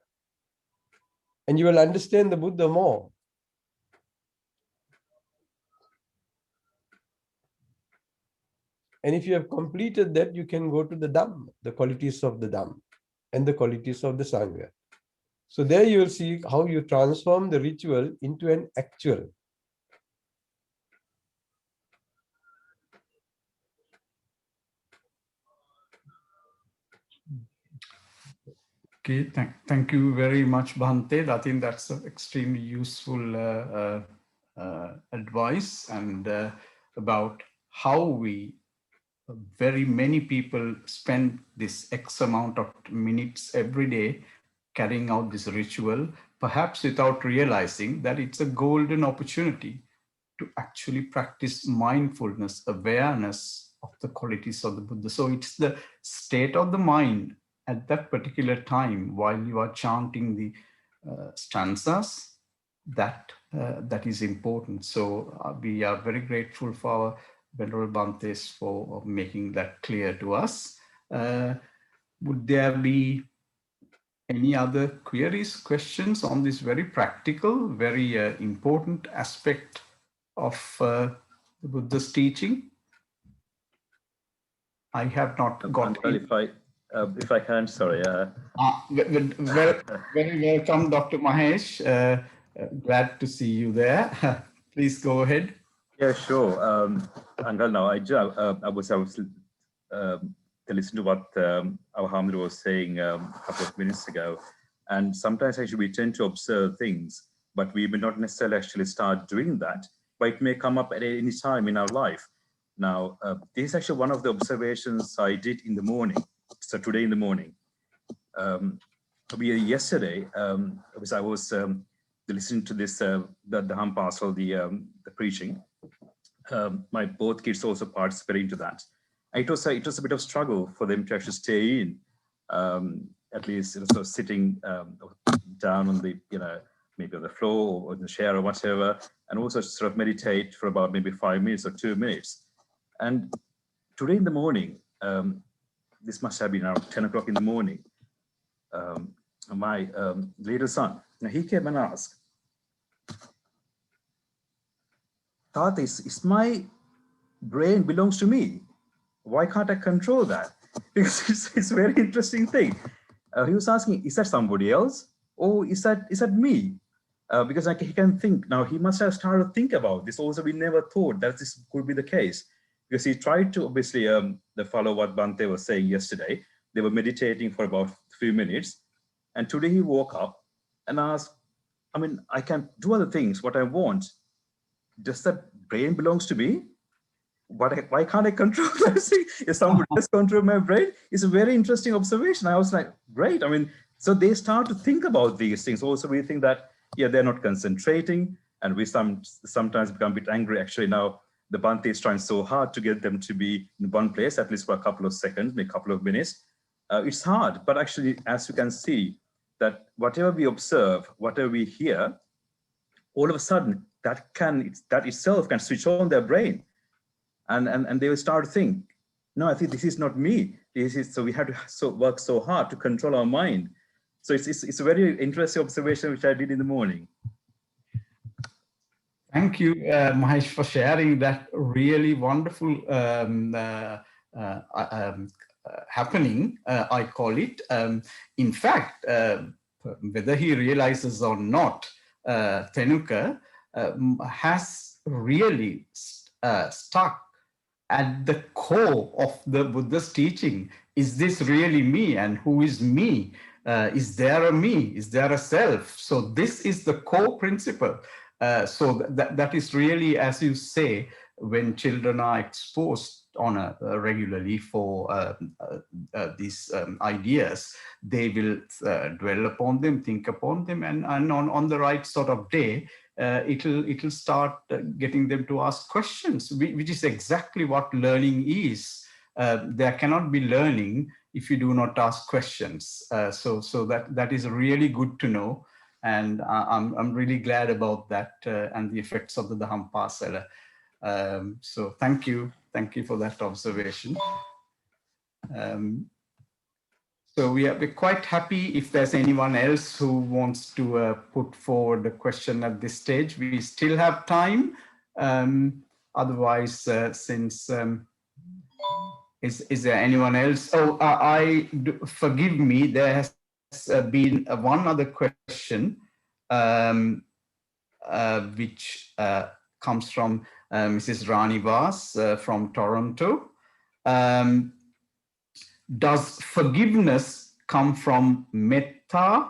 And you will understand the Buddha more. And if you have completed that, you can go to the Dhamma, the qualities of the Dhamma and the qualities of the Sangha. So there you will see how you transform the ritual into an actual. Okay, thank you very much, Bhante. I think that's extremely useful advice, and about how very many people spend this X amount of minutes every day carrying out this ritual, perhaps without realizing that it's a golden opportunity to actually practice mindfulness, awareness of the qualities of the Buddha. So it's the state of the mind at that particular time while you are chanting the stanzas that is important. So we are very grateful for our Venerable Bhantes for making that clear to us. Would there be any other queries, questions on this very practical, very important aspect of the Buddha's teaching? I have not got it. If I can, sorry. Very welcome, Dr. Mahesh. Glad to see you there. Please go ahead. Yeah, sure. Angal, now I was to listen to what our Hamid was saying a couple of minutes ago. And sometimes actually we tend to observe things, but we may not necessarily actually start doing that, but it may come up at any time in our life. Now, this is actually one of the observations I did in the morning. So today in the morning, yesterday, because I was listening to this, the Dham Parcel, the preaching. My both kids also participated into that. It was a bit of struggle for them to actually stay in, at least sort of sitting down on the, maybe on the floor or in the chair or whatever, and also sort of meditate for about maybe 5 minutes or 2 minutes. And today in the morning, this must have been around 10 o'clock in the morning, my little son, he came and asked, Tata, is my brain belongs to me? Why can't I control that? Because it's a very interesting thing. He was asking, is that somebody else? Or is that me? Because he can think, now he must have started to think about this. Also, we never thought that this could be the case. Because he tried to obviously follow what Bhante was saying yesterday. They were meditating for about 3 minutes. And today he woke up and asked, I mean, I can do other things, what I want. Does that brain belongs to me? Why can't I control that? If somebody else control my brain, it's a very interesting observation. I was like, great. I mean, so they start to think about these things. Also, we think that, yeah, they're not concentrating. And we sometimes become a bit angry. Actually, now the Bhante is trying so hard to get them to be in one place, at least for a couple of seconds, maybe a couple of minutes. It's hard, but actually, as you can see, that whatever we observe, whatever we hear, all of a sudden, that itself can switch on their brain. And they will start to think, no, I think this is not me. So we have to work so hard to control our mind. So it's a very interesting observation, which I did in the morning. Thank you, Mahesh, for sharing that really wonderful happening, I call it. In fact, whether he realizes or not, Tenuka has really stuck at the core of the Buddha's teaching. Is this really me? And who is me? Is there a me? Is there a self? So this is the core principle. So that is really, as you say, when children are exposed on a regularly for these ideas, they will dwell upon them, think upon them, and on the right sort of day, it'll start getting them to ask questions, which is exactly what learning is. There cannot be learning if you do not ask questions. So that is really good to know. And I'm really glad about that and the effects of the Dhampasala. So thank you for that observation. So we're quite happy if there's anyone else who wants to put forward a question at this stage. We still have time. Otherwise, since is there anyone else? Oh, forgive me. There has been one other question, which comes from Mrs. Rani Vas from Toronto. Does forgiveness come from metta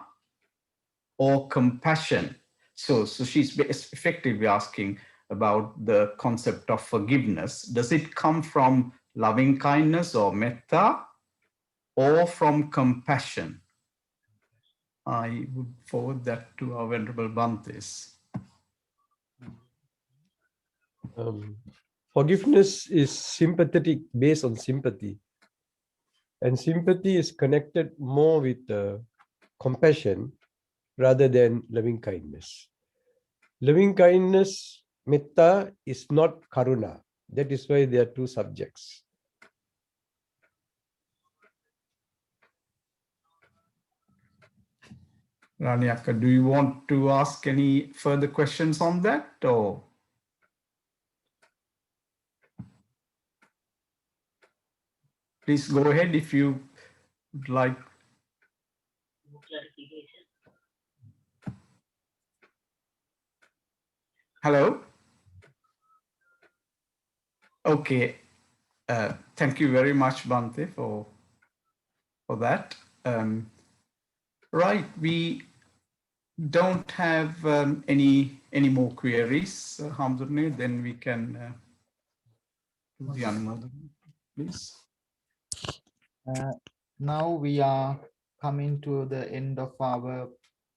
or compassion? So she's effectively asking about the concept of forgiveness. Does it come from loving kindness or metta, or from compassion? I would forward that to our Venerable Bhantes. Forgiveness is sympathetic, based on sympathy. And sympathy is connected more with compassion rather than loving kindness. Loving kindness, metta, is not karuna. That is why there are two subjects. Rani Akka, do you want to ask any further questions on that, or? Please go ahead if you would like. Hello? Okay. Thank you very much, Bhante, for that. Right, we don't have any more queries, Hamdurne, then we can do the Anumodana, please. Now we are coming to the end of our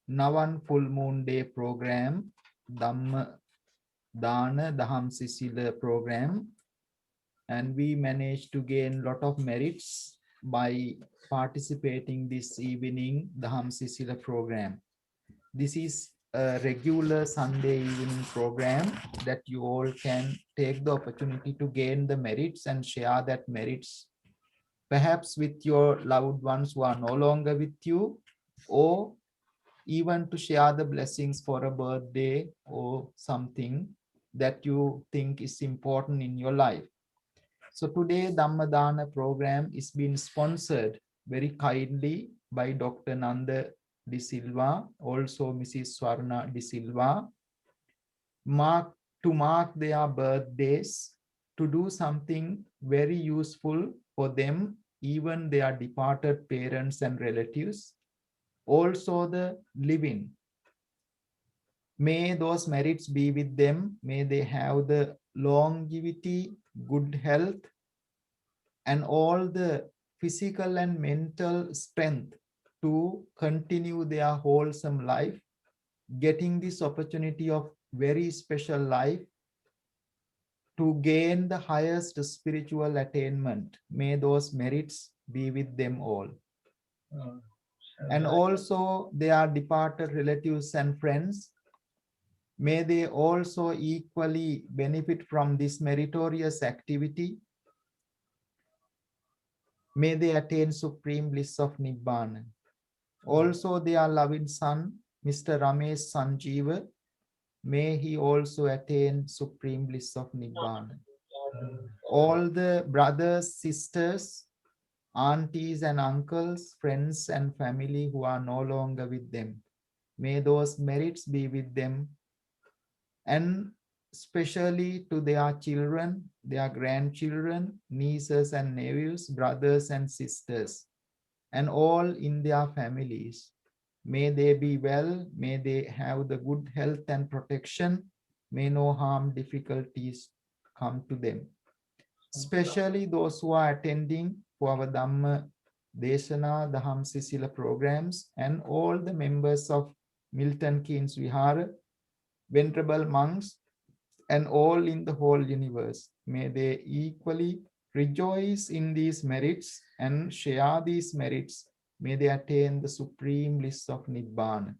Navan Full Moon Day program, Dhamma Dana Daham Sisila program, and we managed to gain a lot of merits by participating this evening Daham Sisila program. This is a regular Sunday evening program that you all can take the opportunity to gain the merits and share that merits perhaps with your loved ones who are no longer with you, or even to share the blessings for a birthday or something that you think is important in your life. So today Dhammadana program is being sponsored very kindly by Dr. Nanda De Silva, also Mrs. Swarna De Silva, to mark their birthdays, to do something very useful for them, even their departed parents and relatives, also the living. May those merits be with them. May they have the longevity, good health, and all the physical and mental strength to continue their wholesome life, getting this opportunity of very special life to gain the highest spiritual attainment. May those merits be with them all. And also their departed relatives and friends, may they also equally benefit from this meritorious activity. May they attain supreme bliss of Nibbana. Also their loving son, Mr. Ramesh Sanjeeva, may he also attain supreme bliss of Nibbana. All the brothers, sisters, aunties and uncles, friends and family who are no longer with them, may those merits be with them, and especially to their children, their grandchildren, nieces and nephews, brothers and sisters, and all in their families. May they be well, may they have the good health and protection, may no harm, difficulties come to them. Especially those who are attending for our Dhamma Deshana, Daham Sisila programs, and all the members of Milton Keynes Vihara, venerable monks, and all in the whole universe. May they equally rejoice in these merits and share these merits. May they attain the supreme bliss of Nibbana.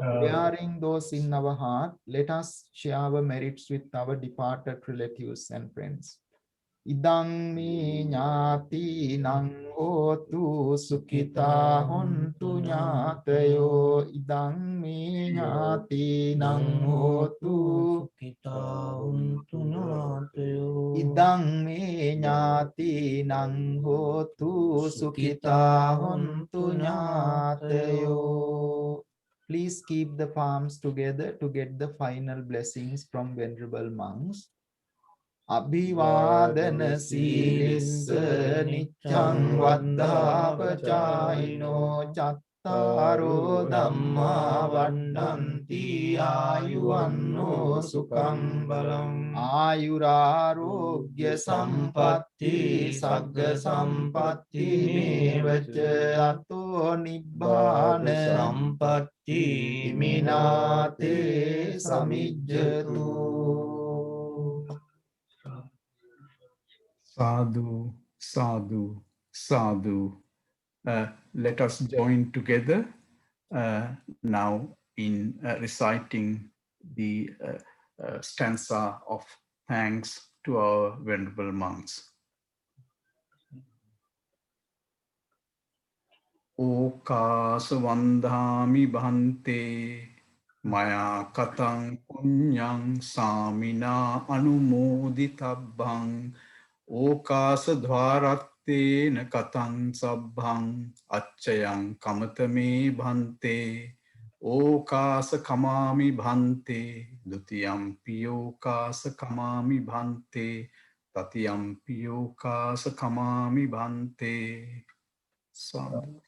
Bearing those in our heart, let us share our merits with our departed relatives and friends. Idang me nyati nang hotu sukita hontu nyatayo. Idang me nyati nang hotu sukita untu nyatayo. Idang me nyati nang hotu sukita hontu nyatayo. Please keep the palms together to get the final blessings from venerable monks. Abhivadana silissa niccang vaddhapacayino cattaro dhamma vannanti ayuvanno sukhang balam ayurarogya sampatti sagga sampatti mevaca ato nibbana sampatti minate samijjatu. Sadhu, sadhu, sadhu. Let us join together now in reciting the stanza of thanks to our venerable monks. Okasa vandhami bhante maya katang punyang samina anumoditabhang Okasa dvarattena katang sabbhang acchayang kamatame bhante Okasa kamami bhante dutiyam piyokasa kamami bhante tatiyam piyokasa kamami bhante. Sadhu.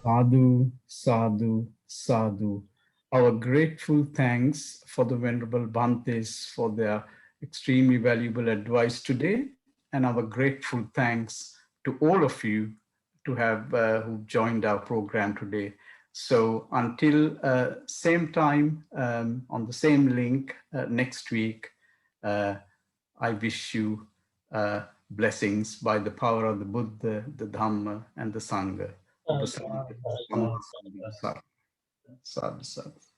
Sadhu, sadhu, sadhu. Our grateful thanks for the Venerable Bhantes for their extremely valuable advice today, and our grateful thanks to all of you to have who joined our program today. So until same time on the same link next week, I wish you blessings by the power of the Buddha, the Dhamma, and the Sangha. Sadhu, sadhu, sadhu.